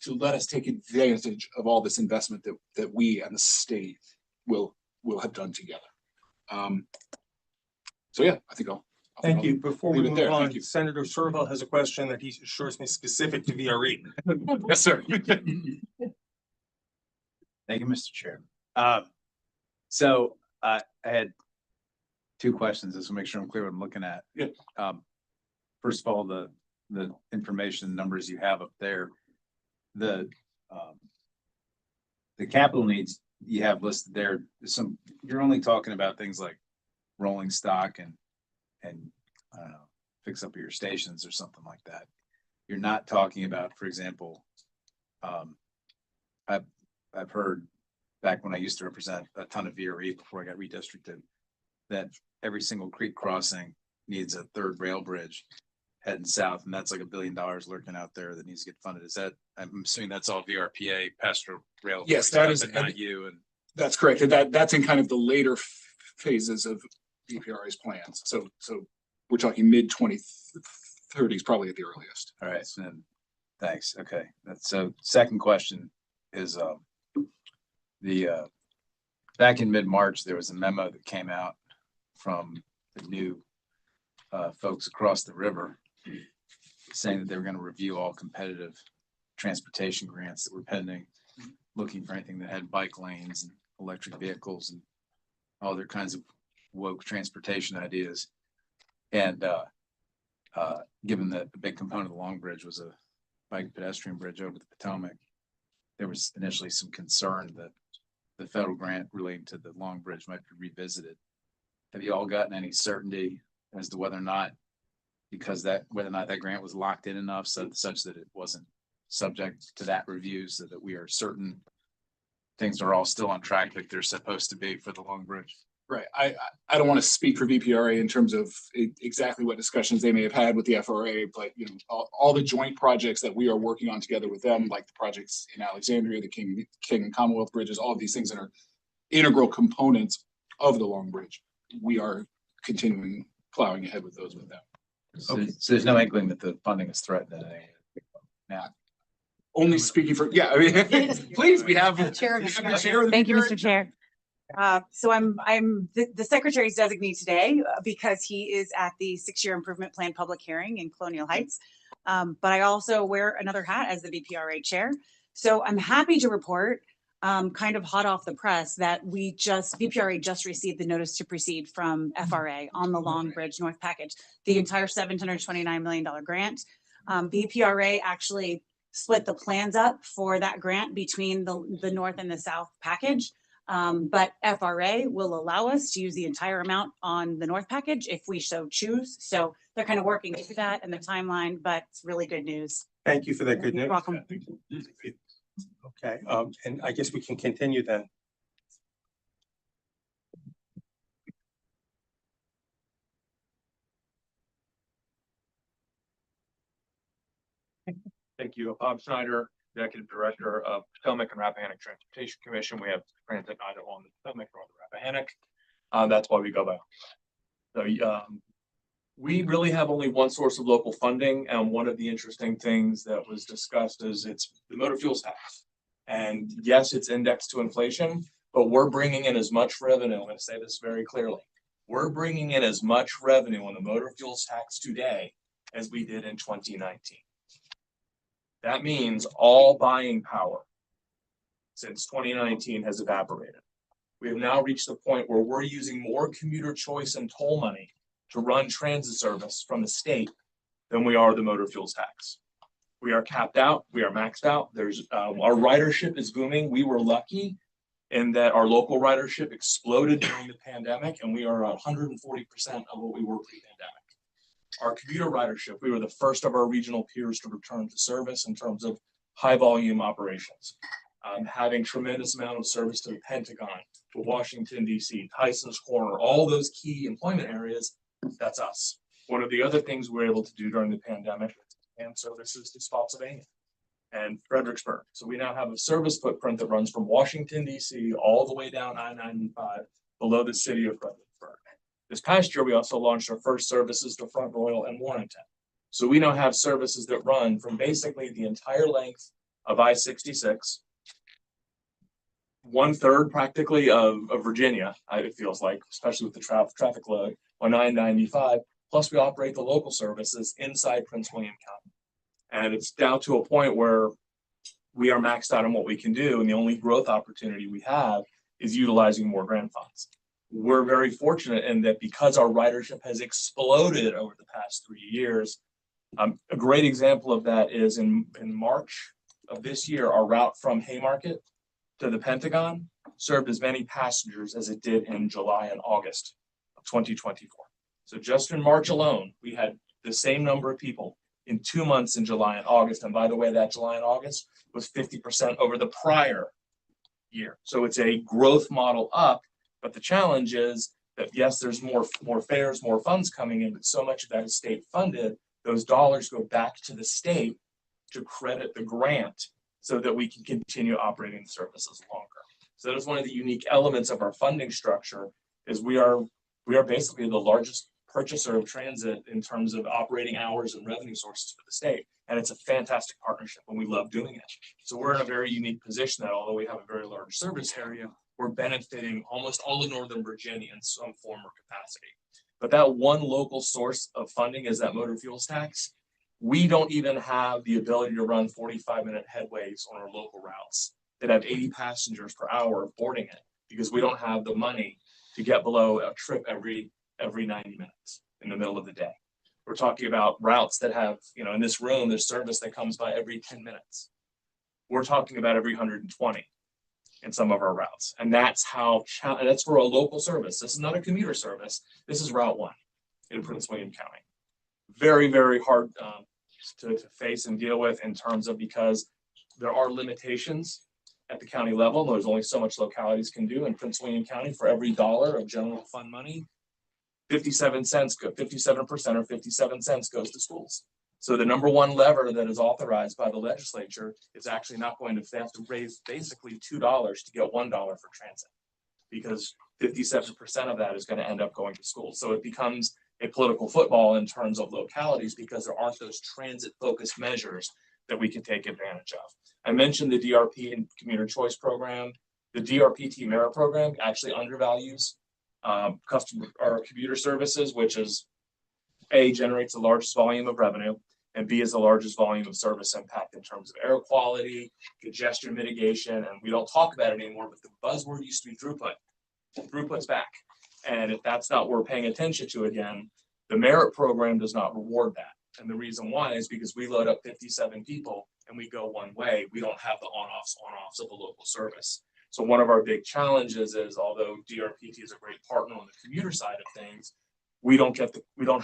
Speaker 13: let us take advantage of all this investment that we and the state will have done together. So yeah, I think I'll
Speaker 1: Thank you. Before we
Speaker 13: leave it
Speaker 1: move
Speaker 13: there.
Speaker 1: on,
Speaker 13: Thank you.
Speaker 1: Senator Servo has a question that he assures me specific to VRE.
Speaker 13: Yes, sir.
Speaker 7: Thank you, Mr. Chair. So I had two questions, just to make sure I'm clear what I'm looking at.
Speaker 13: Yeah.
Speaker 7: First of all, the information numbers you have up there, the capital needs you have listed there, you're only talking about things like rolling stock and I don't know, fix up your stations or something like that. You're not talking about, for example, I've heard back when I used to represent a ton of VRE before I got redistricted, that every single creek crossing needs a third rail bridge heading south, and that's like $1 billion lurking out there that needs to get funded. Is that, I'm assuming that's all VRPA, Pastoral Rail?
Speaker 13: Yes, that is,
Speaker 7: not you. And
Speaker 13: that's correct. And that's in kind of the later phases of VPRA's plans. So we're talking mid 2030s, probably at the earliest.
Speaker 7: all right, so then, thanks. Okay, so second question is back in mid-March, there was a memo that came out from the new folks across the river saying that they were going to review all competitive transportation grants that were pending, looking for anything that had bike lanes and electric vehicles and all other kinds of woke transportation ideas. And given that the big component of the Long Bridge was a bike pedestrian bridge over the Potomac, there was initially some concern that the federal grant relating to the Long Bridge might be revisited. Have you all gotten any certainty as to whether or not that grant was locked in enough such that it wasn't subject to that review, so that we are certain things are all still on track like they're supposed to be for the Long Bridge?
Speaker 13: Right. I don't want to speak for VPRA in terms of exactly what discussions they may have had with the FRA, but all the joint projects that we are working on together with them, like the projects in Alexandria, the King and Commonwealth bridges, all of these things that are integral components of the Long Bridge, we are continuing plowing ahead with those with them.
Speaker 7: So there's no inkling that the funding is threatened now.
Speaker 13: Only speaking for, yeah, I mean, please, we have.
Speaker 14: Chair,
Speaker 13: Chair.
Speaker 14: Thank you, Mr. Chair. So I'm the secretary's designee today because he is at the 6-year improvement plan public hearing in Colonial Heights. But I also wear another hat as the VPRA chair. So I'm happy to report, kind of hot off the press, that VPRA just received the notice to proceed from FRA on the Long Bridge North package, the entire $729 million grant. VPRA actually split the plans up for that grant between the North and the South package. But FRA will allow us to use the entire amount on the North package if we so choose. So they're kind of working through that and the timeline, but it's really good news.
Speaker 1: Thank you for that good news.
Speaker 14: You're welcome.
Speaker 1: Okay, and I guess we can continue then.
Speaker 15: Thank you. Bob Snyder, Executive Director of Potomac and Rappahannock Transportation Commission. We have transit neither on the Potomac nor the Rappahannock. That's why we go by. So we really have only one source of local funding, and one of the interesting things that was discussed is it's the motor fuels tax. And yes, it's indexed to inflation, but we're bringing in as much revenue. I'm going to say this very clearly. We're bringing in as much revenue on the motor fuels tax today as we did in 2019. That means all buying power since 2019 has evaporated. We have now reached the point where we're using more commuter choice and toll money to run transit service from the state than we are the motor fuels tax. We are capped out, we are maxed out. There's our ridership is booming. We were lucky in that our local ridership exploded during the pandemic, and we are 140% of what we were pre-pandemic. Our commuter ridership, we were the first of our regional peers to return to service in terms of high volume operations. Having tremendous amount of service to the Pentagon, to Washington, DC, Tyson's Corner, all those key employment areas, that's us. One of the other things we were able to do during the pandemic and services to Spotsylvania and Fredericksburg. So we now have a service footprint that runs from Washington, DC, all the way down I-95 below the city of Fredericksburg. This past year, we also launched our first services to Front Royal and Warrenton. So we now have services that run from basically the entire length of I-66, 1/3 practically of Virginia, it feels like, especially with the traffic load on I-95. Plus, we operate the local services inside Prince William County. And it's down to a point where we are maxed out on what we can do. And the only growth opportunity we have is utilizing more grant funds. We're very fortunate in that because our ridership has exploded over the past 3 years. A great example of that is in March of this year, our route from Haymarket to the Pentagon served as many passengers as it did in July and August of 2024. So just in March alone, we had the same number of people in 2 months in July and August. And by the way, that July and August was 50% over the prior year. So it's a growth model up, but the challenge is that yes, there's more fares, more funds coming in, but so much of that is state funded. Those dollars go back to the state to credit the grant so that we can continue operating the services longer. So that is one of the unique elements of our funding structure is we are basically the largest purchaser of transit in terms of operating hours and revenue sources for the state. And it's a fantastic partnership and we love doing it. So we're in a very unique position that although we have a very large service area, we're benefiting almost all of Northern Virginia in some form or capacity. But that one local source of funding is that motor fuels tax. We don't even have the ability to run 45-minute headways on our local routes that have 80 passengers per hour boarding it because we don't have the money to get below a trip every 90 minutes in the middle of the day. We're talking about routes that have, in this room, there's service that comes by every 10 minutes. We're talking about every 120 in some of our routes. And that's that's for a local service. This is not a commuter service. This is Route 1 in Prince William County. Very, very hard to face and deal with in terms of because there are limitations at the county level. There's only so much localities can do in Prince William County. For every dollar of general fund money, 57 cents, 57% or 57 cents goes to schools. So the number one lever that is authorized by the legislature is actually not going to, they have to raise basically $2 to get $1 for transit because 57% of that is going to end up going to schools. So it becomes a political football in terms of localities because there aren't those transit focused measures that we can take advantage of. I mentioned the DRP and commuter choice program. The DRPT merit program actually undervalues customer or commuter services, which is A, generates the largest volume of revenue, and B is the largest volume of service impact in terms of air quality, congestion mitigation, and we don't talk about it anymore, but the buzzword used to be throughput. Throughput's back. And if that's not what we're paying attention to again, the merit program does not reward that. And the reason why is because we load up 57 people and we go one way. We don't have the on-offs of a local service. So one of our big challenges is, although DRPT is a great partner on the commuter side of things, we don't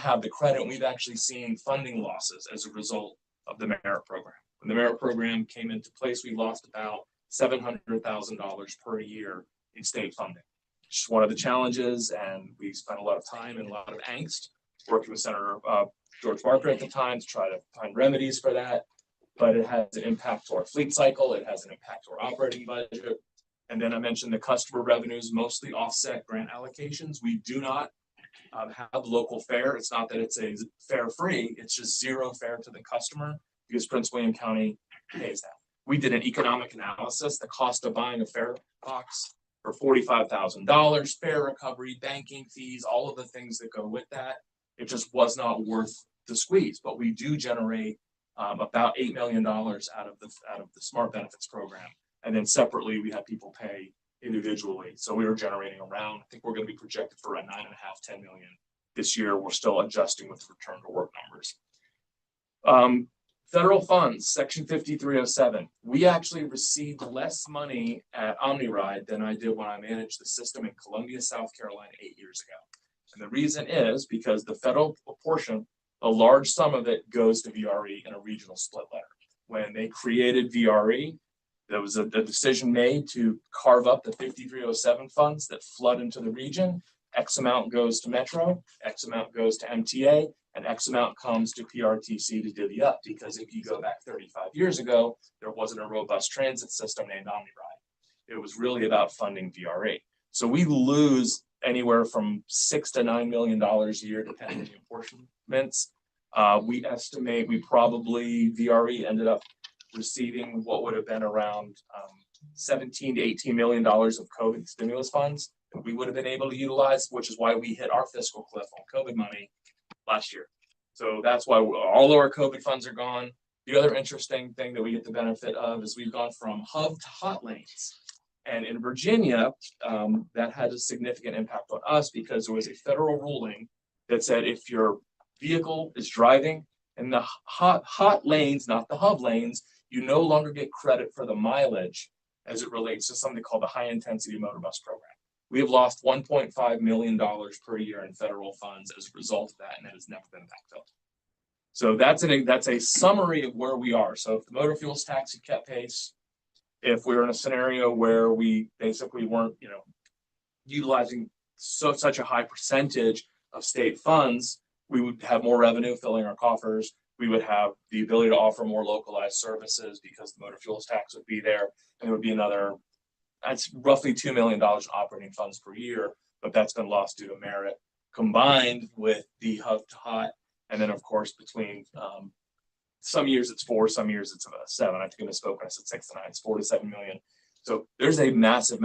Speaker 15: have the credit. And we've actually seen funding losses as a result of the merit program. When the merit program came into place, we lost about $700,000 per year in state funding. Just one of the challenges, and we spent a lot of time and a lot of angst working with Senator George Barker at the time to try to find remedies for that. But it has an impact to our fleet cycle. It has an impact to our operating budget. And then I mentioned the customer revenues mostly offset grant allocations. We do not have local fare. It's not that it's a fare free. It's just zero fare to the customer because Prince William County pays that. we did an economic analysis, the cost of buying a fare box for $45,000, fare recovery, banking fees, all of the things that go with that. It just was not worth the squeeze, but we do generate about $8 million out of the Smart Benefits program. And then separately, we have people pay individually. So we were generating around, I think we're going to be projected for around 9.5, 10 million this year. We're still adjusting with return to work numbers. Federal funds, Section 5307. We actually received less money at OmniRide than I did when I managed the system in Columbia, South Carolina 8 years ago. And the reason is because the federal portion, a large sum of it goes to VRE in a regional split letter. When they created VRE, there was a decision made to carve up the 5307 funds that flood into the region. X amount goes to Metro, X amount goes to MTA, and X amount comes to PRTC to divvy up. Because if you go back 35 years ago, there wasn't a robust transit system named OmniRide. It was really about funding VRE. So we lose anywhere from $6 to $9 million a year, depending on the apportionments. We estimate VRE ended up receiving what would have been around $17 to $18 million of COVID stimulus funds that we would have been able to utilize, which is why we hit our fiscal cliff on COVID money last year. So that's why all of our COVID funds are gone. The other interesting thing that we get the benefit of is we've gone from hub to hot lanes. And in Virginia, that had a significant impact on us because there was a federal ruling that said if your vehicle is driving in the hot lanes, not the hub lanes, you no longer get credit for the mileage as it relates to something called the high intensity motor bus program. We have lost $1.5 million per year in federal funds as a result of that, and it has never been backfilled. So that's a summary of where we are. So if the motor fuels tax had kept pace, if we were in a scenario where we basically weren't, utilizing such a high percentage of state funds, we would have more revenue filling our coffers. We would have the ability to offer more localized services because the motor fuels tax would be there. And it would be that's roughly $2 million in operating funds per year, but that's been lost due to merit combined with the hub to hot. And then of course, between some years it's 4, some years it's 7. I think I misspoke when I said 6 to 9, it's 4 to 7 million. So there's a massive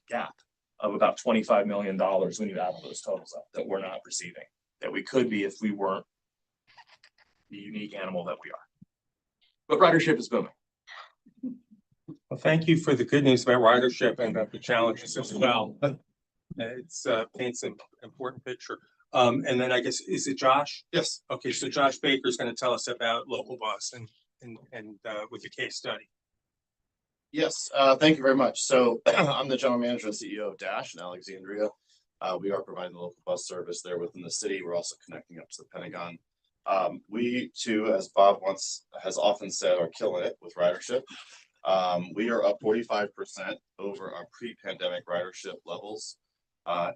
Speaker 15: gap of about $25 million when you add those totals up that we're not receiving, that we could be if we weren't the unique animal that we are. But ridership is booming.
Speaker 1: Well, thank you for the good news about ridership and about the challenges as well. It's paints an important picture. And then I guess, is it Josh?
Speaker 6: Yes.
Speaker 1: Okay, so Josh Baker is going to tell us about local bus and with the case study.
Speaker 16: Yes, thank you very much. So I'm the general manager and CEO of Dash in Alexandria. We are providing the local bus service there within the city. We're also connecting up to the Pentagon. We too, as Bob has often said, are killing it with ridership. We are up 45% over our pre-pandemic ridership levels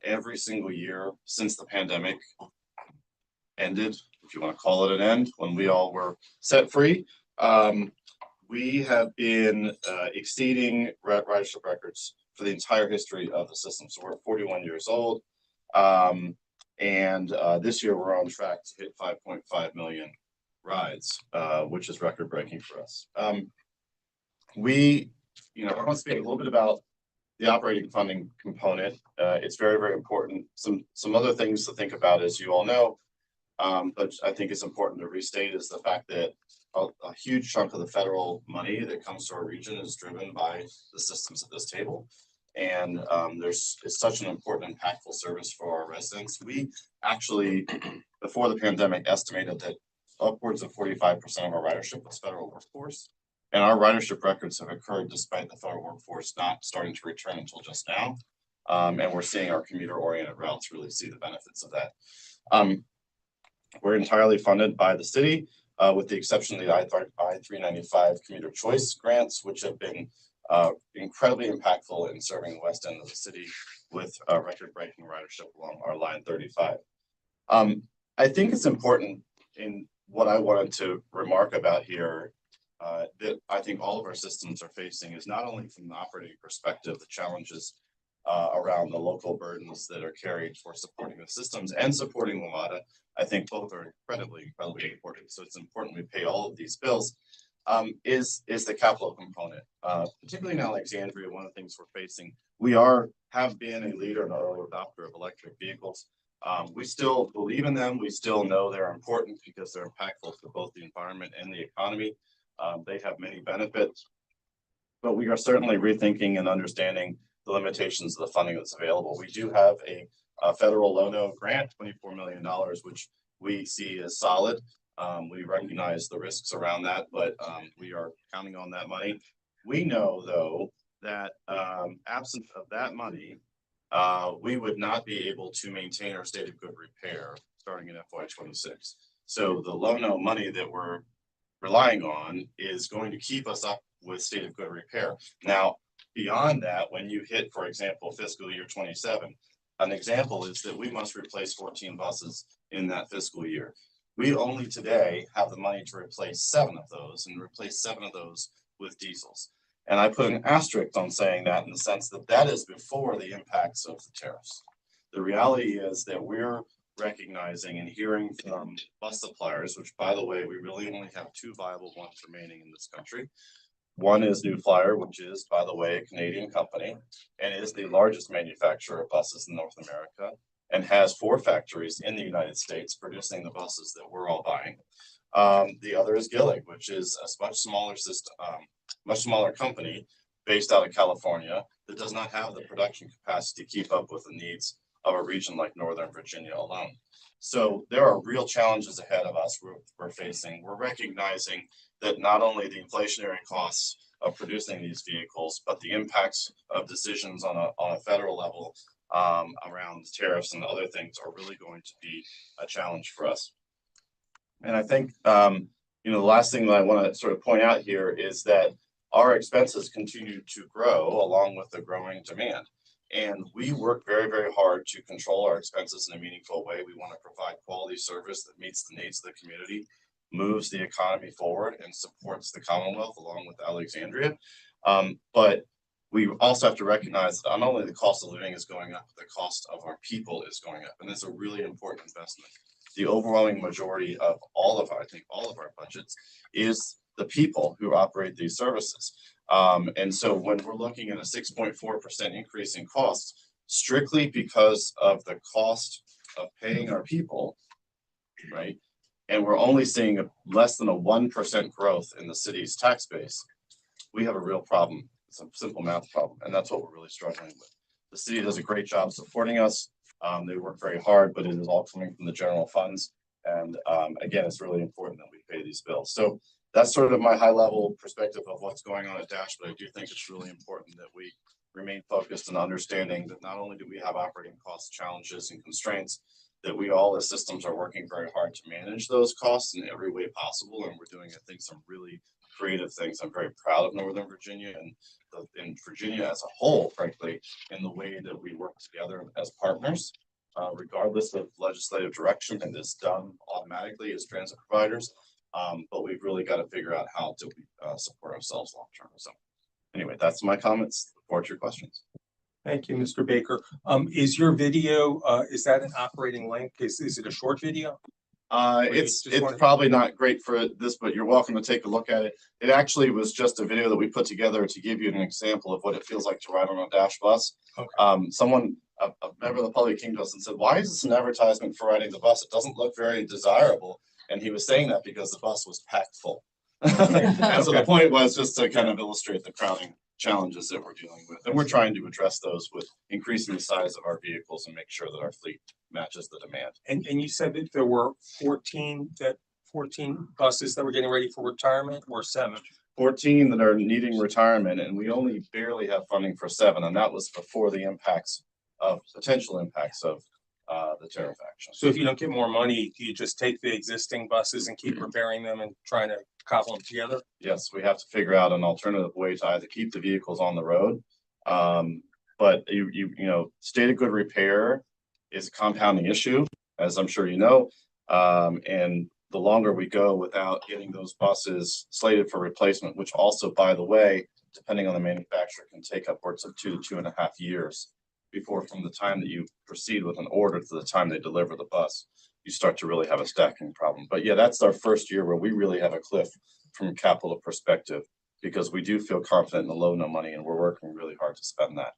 Speaker 16: every single year since the pandemic ended, if you want to call it an end, when we all were set free. We have been exceeding ridership records for the entire history of the system. So we're 41 years old. And this year we're on track to hit 5.5 million rides, which is record breaking for us. I want to speak a little bit about the operating funding component. It's very, very important. Some other things to think about, as you all know, but I think it's important to restate is the fact that a huge chunk of the federal money that comes to our region is driven by the systems at this table. And it's such an important, impactful service for our residents. We actually, before the pandemic, estimated that upwards of 45% of our ridership was federal workforce. And our ridership records have occurred despite the federal workforce not starting to return until just now. And we're seeing our commuter-oriented routes really see the benefits of that. We're entirely funded by the city, with the exception of the I-395 commuter choice grants, which have been incredibly impactful in serving the west end of the city with record-breaking ridership along our line 35. I think it's important in what I wanted to remark about here that I think all of our systems are facing is not only from the operating perspective, the challenges around the local burdens that are carried for supporting the systems and supporting WMATA. I think both are incredibly important. So it's important we pay all of these bills. is the capital component. Particularly in Alexandria, one of the things we're facing, we have been a leader and an early adopter of electric vehicles. We still believe in them. We still know they're important because they're impactful to both the environment and the economy. They have many benefits, but we are certainly rethinking and understanding the limitations of the funding that's available. We do have a federal Low-No grant, $24 million, which we see as solid. We recognize the risks around that, but we are counting on that money. We know, though, that absent of that money, we would not be able to maintain our state of good repair starting in FY26. So the Low-No money that we're relying on is going to keep us up with state of good repair. Now, beyond that, when you hit, for example, fiscal year 27, an example is that we must replace 14 buses in that fiscal year. We only today have the money to replace 7 of those and replace 7 of those with diesels. And I put an asterisk on saying that in the sense that that is before the impacts of the tariffs. The reality is that we're recognizing and hearing from bus suppliers, which by the way, we really only have 2 viable ones remaining in this country. One is New Flyer, which is, by the way, a Canadian company and is the largest manufacturer of buses in North America and has 4 factories in the United States producing the buses that we're all buying. The other is Gillig, which is a much smaller system, much smaller company based out of California that does not have the production capacity to keep up with the needs of a region like Northern Virginia alone. So there are real challenges ahead of us we're facing. We're recognizing that not only the inflationary costs of producing these vehicles, but the impacts of decisions on a federal level around tariffs and other things are really going to be a challenge for us. And I think, the last thing that I want to sort of point out here is that our expenses continue to grow along with the growing demand. And we work very, very hard to control our expenses in a meaningful way. We want to provide quality service that meets the needs of the community, moves the economy forward, and supports the Commonwealth along with Alexandria. But we also have to recognize that not only the cost of living is going up, but the cost of our people is going up. And it's a really important investment. The overwhelming majority of all of our budgets is the people who operate these services. And so when we're looking at a 6.4% increase in costs, strictly because of the cost of paying our people, right? And we're only seeing less than a 1% growth in the city's tax base, we have a real problem. It's a simple math problem, and that's what we're really struggling with. The city does a great job supporting us. They work very hard, but it is all coming from the general funds. And again, it's really important that we pay these bills. So that's sort of my high level perspective of what's going on at Dash, but I do think it's really important that we remain focused and understanding that not only do we have operating cost challenges and constraints, that we all as systems are working very hard to manage those costs in every way possible. And we're doing, I think, some really creative things. I'm very proud of Northern Virginia and Virginia as a whole, frankly, in the way that we work together as partners, regardless of legislative direction, and it's done automatically as transit providers. But we've really got to figure out how to support ourselves long term. So anyway, that's my comments. Look forward to your questions.
Speaker 1: Thank you, Mr. Baker. Is your video, is that an operating link? Is it a short video?
Speaker 16: It's probably not great for this, but you're welcome to take a look at it. It actually was just a video that we put together to give you an example of what it feels like to ride on a Dash bus. Okay. A member of the public came to us and said, "Why is this an advertisement for riding the bus? It doesn't look very desirable." And he was saying that because the bus was packed full. And so the point was just to kind of illustrate the crowding challenges that we're dealing with. And we're trying to address those with increasing the size of our vehicles and make sure that our fleet matches the demand.
Speaker 1: And you said that there were 14 buses that were getting ready for retirement, or 7?
Speaker 16: 14 that are needing retirement, and we only barely have funding for 7, and that was before the potential impacts of the tariff action.
Speaker 1: So if you don't get more money, do you just take the existing buses and keep repairing them and trying to cobble them together?
Speaker 16: Yes, we have to figure out an alternative way to either keep the vehicles on the road. But you know, state of good repair is a compounding issue, as I'm sure you know. And the longer we go without getting those buses slated for replacement, which also, by the way, depending on the manufacturer, can take upwards of 2 to 2.5 years before, from the time that you proceed with an order to the time they deliver the bus, you start to really have a stacking problem. But yeah, that's our first year where we really have a cliff from a capital perspective, because we do feel confident in the low no money and we're working really hard to spend that.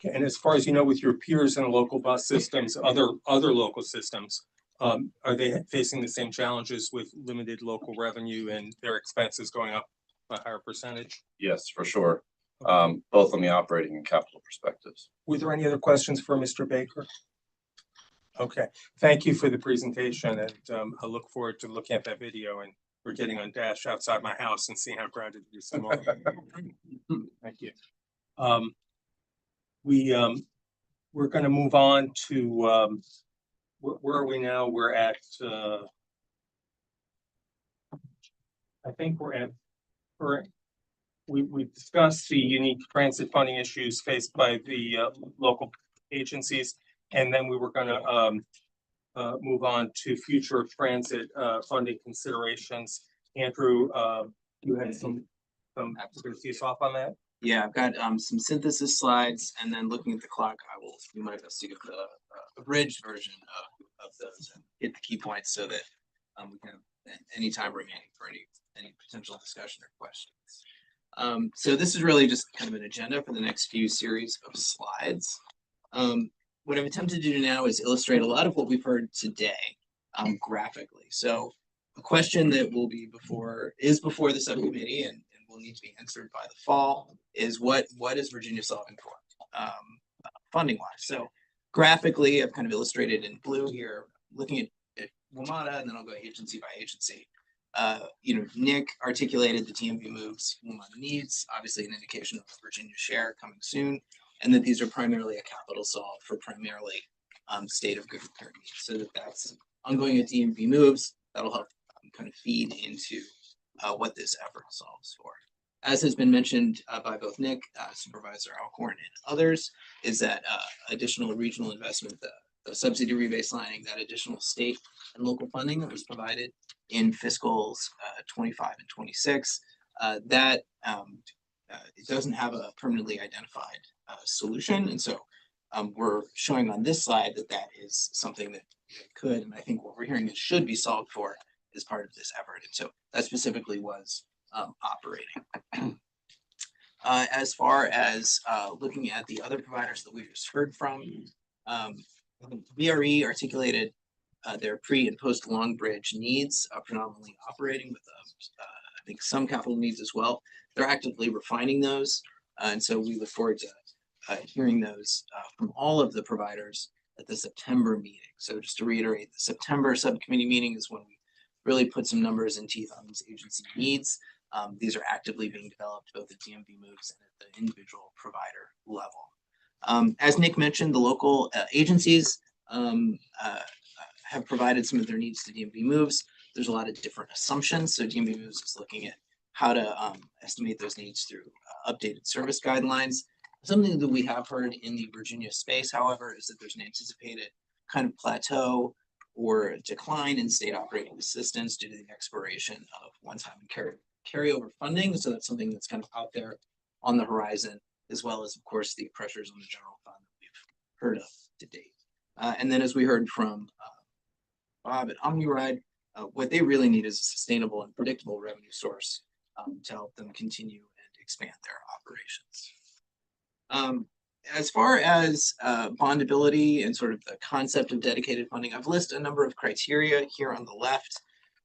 Speaker 1: Okay, and as far as you know, with your peers in local bus systems, other local systems, are they facing the same challenges with limited local revenue and their expenses going up a higher percentage?
Speaker 16: Yes, for sure. Both on the operating and capital perspectives.
Speaker 1: Were there any other questions for Mr. Baker? Okay, thank you for the presentation, and I look forward to looking at that video and we're getting on Dash outside my house and seeing how crowded it is tomorrow. Thank you. We're gonna move on to where are we now? We're at I think we discussed the unique transit funding issues faced by the local agencies, and then we were gonna move on to future transit funding considerations. Andrew, you had some expertise off on that?
Speaker 3: Yeah, I've got some synthesis slides, and then looking at the clock, I will do my best to give the abridged version of those and hit the key points so that we can have any time remaining for any potential discussion or questions. So this is really just kind of an agenda for the next few series of slides. What I've attempted to do now is illustrate a lot of what we've heard today graphically. So a question that will be before the subcommittee and will need to be answered by the fall is what is Virginia solving for funding wise. So graphically, I've kind of illustrated in blue here, looking at WMATA, and then I'll go agency by agency. Nick articulated the DMV moves WMATA needs, obviously an indication of Virginia share coming soon, and that these are primarily a capital solve for primarily state of good repair needs. So that's ongoing at DMV moves, that'll help kind of feed into what this effort solves for. As has been mentioned by both Nick, Supervisor Alcorn, and others, is that additional regional investment, the subsidy rebaselining, that additional state and local funding that was provided in fiscals 25 and 26, that it doesn't have a permanently identified solution. And so we're showing on this slide that is something that could, and I think what we're hearing it should be solved for as part of this effort. And so that specifically was operating. As far as looking at the other providers that we just heard from, VRE articulated their pre and post Long Bridge needs, predominantly operating with I think some capital needs as well. They're actively refining those, and so we look forward to hearing those from all of the providers at the September meeting. So just to reiterate, the September subcommittee meeting is when we really put some numbers and teeth on these agency needs. These are actively being developed both at DMV moves and at the individual provider level. As Nick mentioned, the local agencies have provided some of their needs to DMV moves. There's a lot of different assumptions. So DMV moves is looking at how to estimate those needs through updated service guidelines. Something that we have heard in the Virginia space, however, is that there's an anticipated kind of plateau or decline in state operating assistance due to the expiration of one-time carryover funding. So that's something that's kind of out there on the horizon, as well as, of course, the pressures on the general fund that we've heard of to date. And then as we heard from Bob at OmniRide, what they really need is a sustainable and predictable revenue source to help them continue and expand their operations. As far as bondability and sort of the concept of dedicated funding, I've listed a number of criteria here on the left.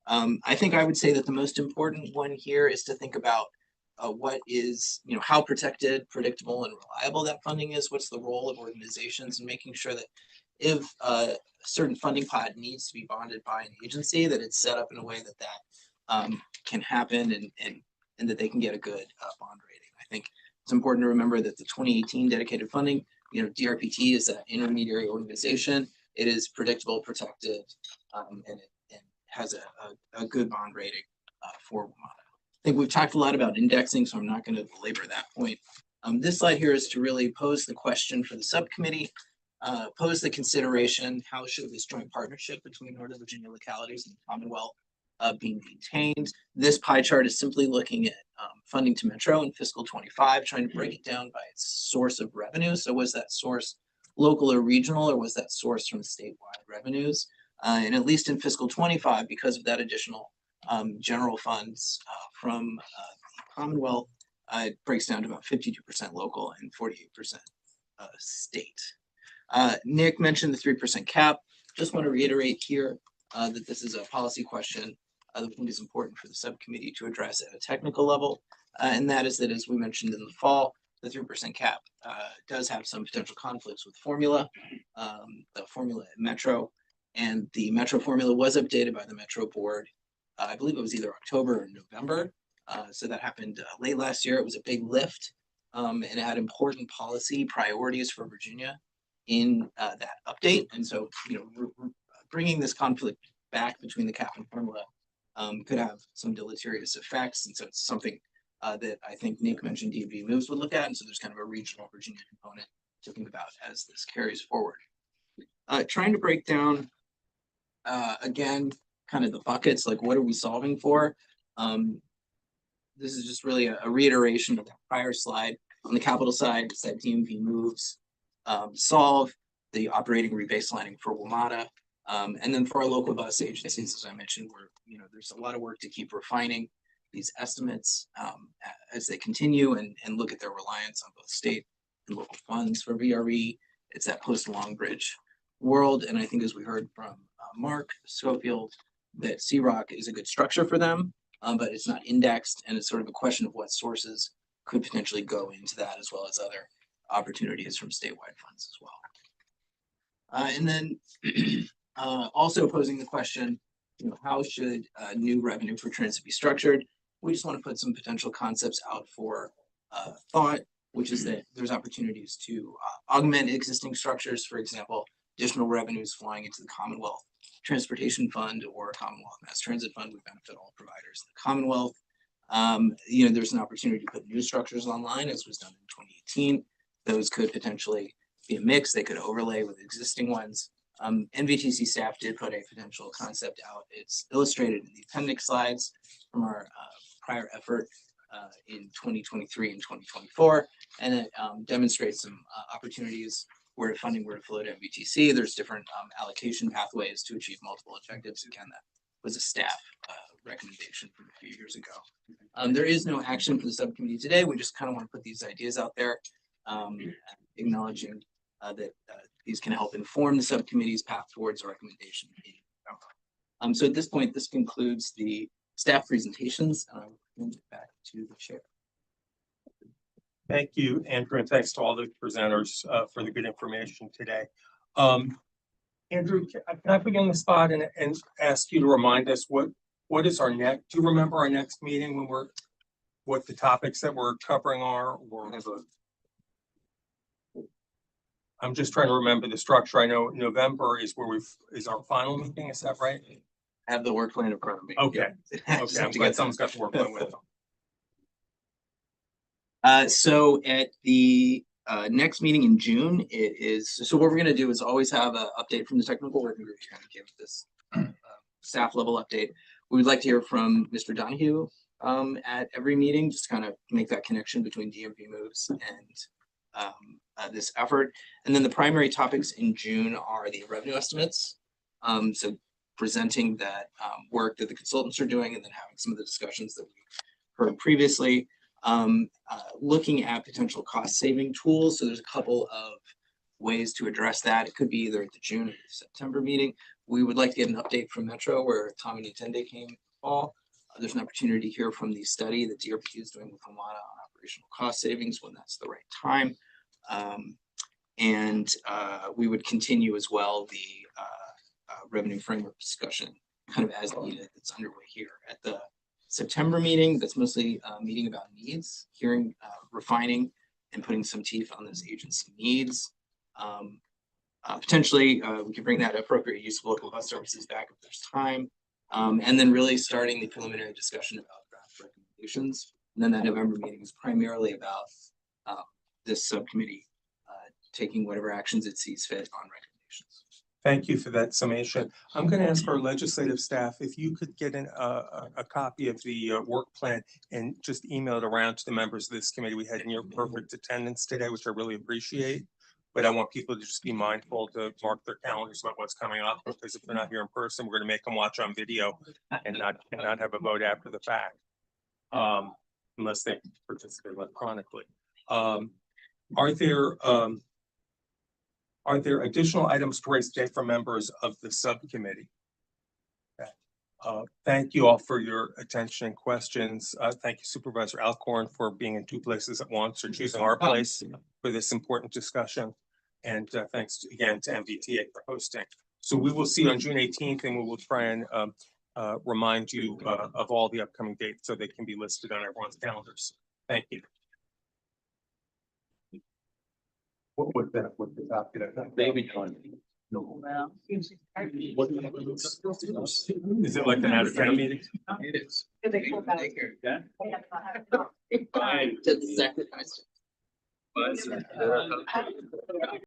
Speaker 3: I think I would say that the most important one here is to think about what is, how protected, predictable, and reliable that funding is. What's the role of organizations in making sure that if a certain funding pot needs to be bonded by an agency, that it's set up in a way that can happen and that they can get a good bond rating. I think it's important to remember that the 2018 dedicated funding, DRPT is an intermediary organization. It is predictable, protected, and it has a good bond rating for WMATA. I think we've talked a lot about indexing, so I'm not going to belabor that point. This slide here is to really pose the question for the subcommittee, pose the consideration, how should this joint partnership between Northern Virginia localities and the Commonwealth being maintained. This pie chart is simply looking at funding to Metro in fiscal 25, trying to break it down by its source of revenue. So was that source local or regional, or was that source from statewide revenues? And at least in fiscal 25, because of that additional general funds from the Commonwealth, it breaks down to about 52% local and 48% state. Nick mentioned the 3% cap. Just want to reiterate here that this is a policy question that I think is important for the subcommittee to address at a technical level. And that is that, as we mentioned in the fall, the 3% cap does have some potential conflicts with formula, the formula at Metro. And the Metro formula was updated by the Metro board. I believe it was either October or November. So that happened late last year. It was a big lift, and it had important policy priorities for Virginia in that update. And so, bringing this conflict back between the cap and formula could have some deleterious effects. And so it's something that I think Nick mentioned DMV moves would look at. And so there's kind of a regional Virginia component to think about as this carries forward. Trying to break down, again, kind of the buckets, like what are we solving for? This is just really a reiteration of the prior slide. On the capital side, it's that DMV moves solve the operating rebaselining for WMATA. And then for our local bus agencies, as I mentioned, there's a lot of work to keep refining these estimates as they continue and look at their reliance on both state and local funds for VRE. It's that post-Long Bridge world. And I think, as we heard from Mark Schofield, that CROC is a good structure for them, but it's not indexed. And it's sort of a question of what sources could potentially go into that, as well as other opportunities from statewide funds as well. And then also posing the question, how should new revenue for transit be structured? We just want to put some potential concepts out for thought, which is that there's opportunities to augment existing structures. For example, additional revenues flying into the Commonwealth Transportation Fund or Commonwealth Mass Transit Fund would benefit all providers in the Commonwealth. There's an opportunity to put new structures online, as was done in 2018. Those could potentially be a mix. They could overlay with existing ones. NVTC staff did put a potential concept out. It's illustrated in the appendix slides from our prior effort in 2023 and 2024, and it demonstrates some opportunities where funding were to flow to NVTC. There's different allocation pathways to achieve multiple objectives. Again, that was a staff recommendation from a few years ago. There is no action for the subcommittee today. We just kind of want to put these ideas out there, acknowledging that these can help inform the subcommittee's path towards a recommendation. So at this point, this concludes the staff presentations. And I will hand it back to the chair.
Speaker 1: Thank you, Andrew, and thanks to all the presenters for the good information today. Andrew, can I put you on the spot and ask you to remind us what is our next? Do you remember our next meeting when what the topics that we're covering are? Or I'm just trying to remember the structure. I know November is is our final meeting. Is that right?
Speaker 3: I have the work plan in front of me.
Speaker 1: Okay. Okay. I'm glad someone's got the work plan with them.
Speaker 3: So at the next meeting in June, so what we're going to do is always have an update from the technical working group to kind of give this staff level update. We would like to hear from Mr. Donahue at every meeting, just kind of make that connection between DMV moves and this effort. And then the primary topics in June are the revenue estimates. So presenting that work that the consultants are doing, and then having some of the discussions that we heard previously. Looking at potential cost saving tools. So there's a couple of ways to address that. It could be either at the June or the September meeting. We would like to get an update from Metro, where Tom and Nintendo came in the fall. There's an opportunity here from the study that DRP is doing with WMATA on operational cost savings when that's the right time. We would continue as well the revenue framework discussion kind of as needed. It's underway here at the September meeting. That's mostly a meeting about needs, hearing, refining, and putting some teeth on those agency needs. Potentially, we could bring that appropriate use of local bus services back if there's time. And then really starting the preliminary discussion about draft recommendations. And then that November meeting is primarily about this subcommittee taking whatever actions it sees fit on recommendations.
Speaker 1: Thank you for that summation. I'm going to ask our legislative staff if you could get a copy of the work plan and just email it around to the members of this committee. We had near perfect attendance today, which I really appreciate. But I want people to just be mindful to mark their calendars about what's coming up, because if they're not here in person, we're gonna make them watch on video and not have a vote after the fact. Unless they participate electronically. Are there additional items to raise today from members of the subcommittee? Okay. Thank you all for your attention and questions. Thank you Supervisor Alcorn for being in two places at once or choosing our place for this important discussion. And thanks again to MBTA for hosting. So we will see you on June 18th, and we will try and remind you of all the upcoming dates so they can be listed on everyone's calendars. Thank you. What was that? What the topic? David John. No.
Speaker 4: Well.
Speaker 1: Is it like an out of town meeting?
Speaker 3: It is.
Speaker 1: Yeah.
Speaker 3: Fine. Sacrifice.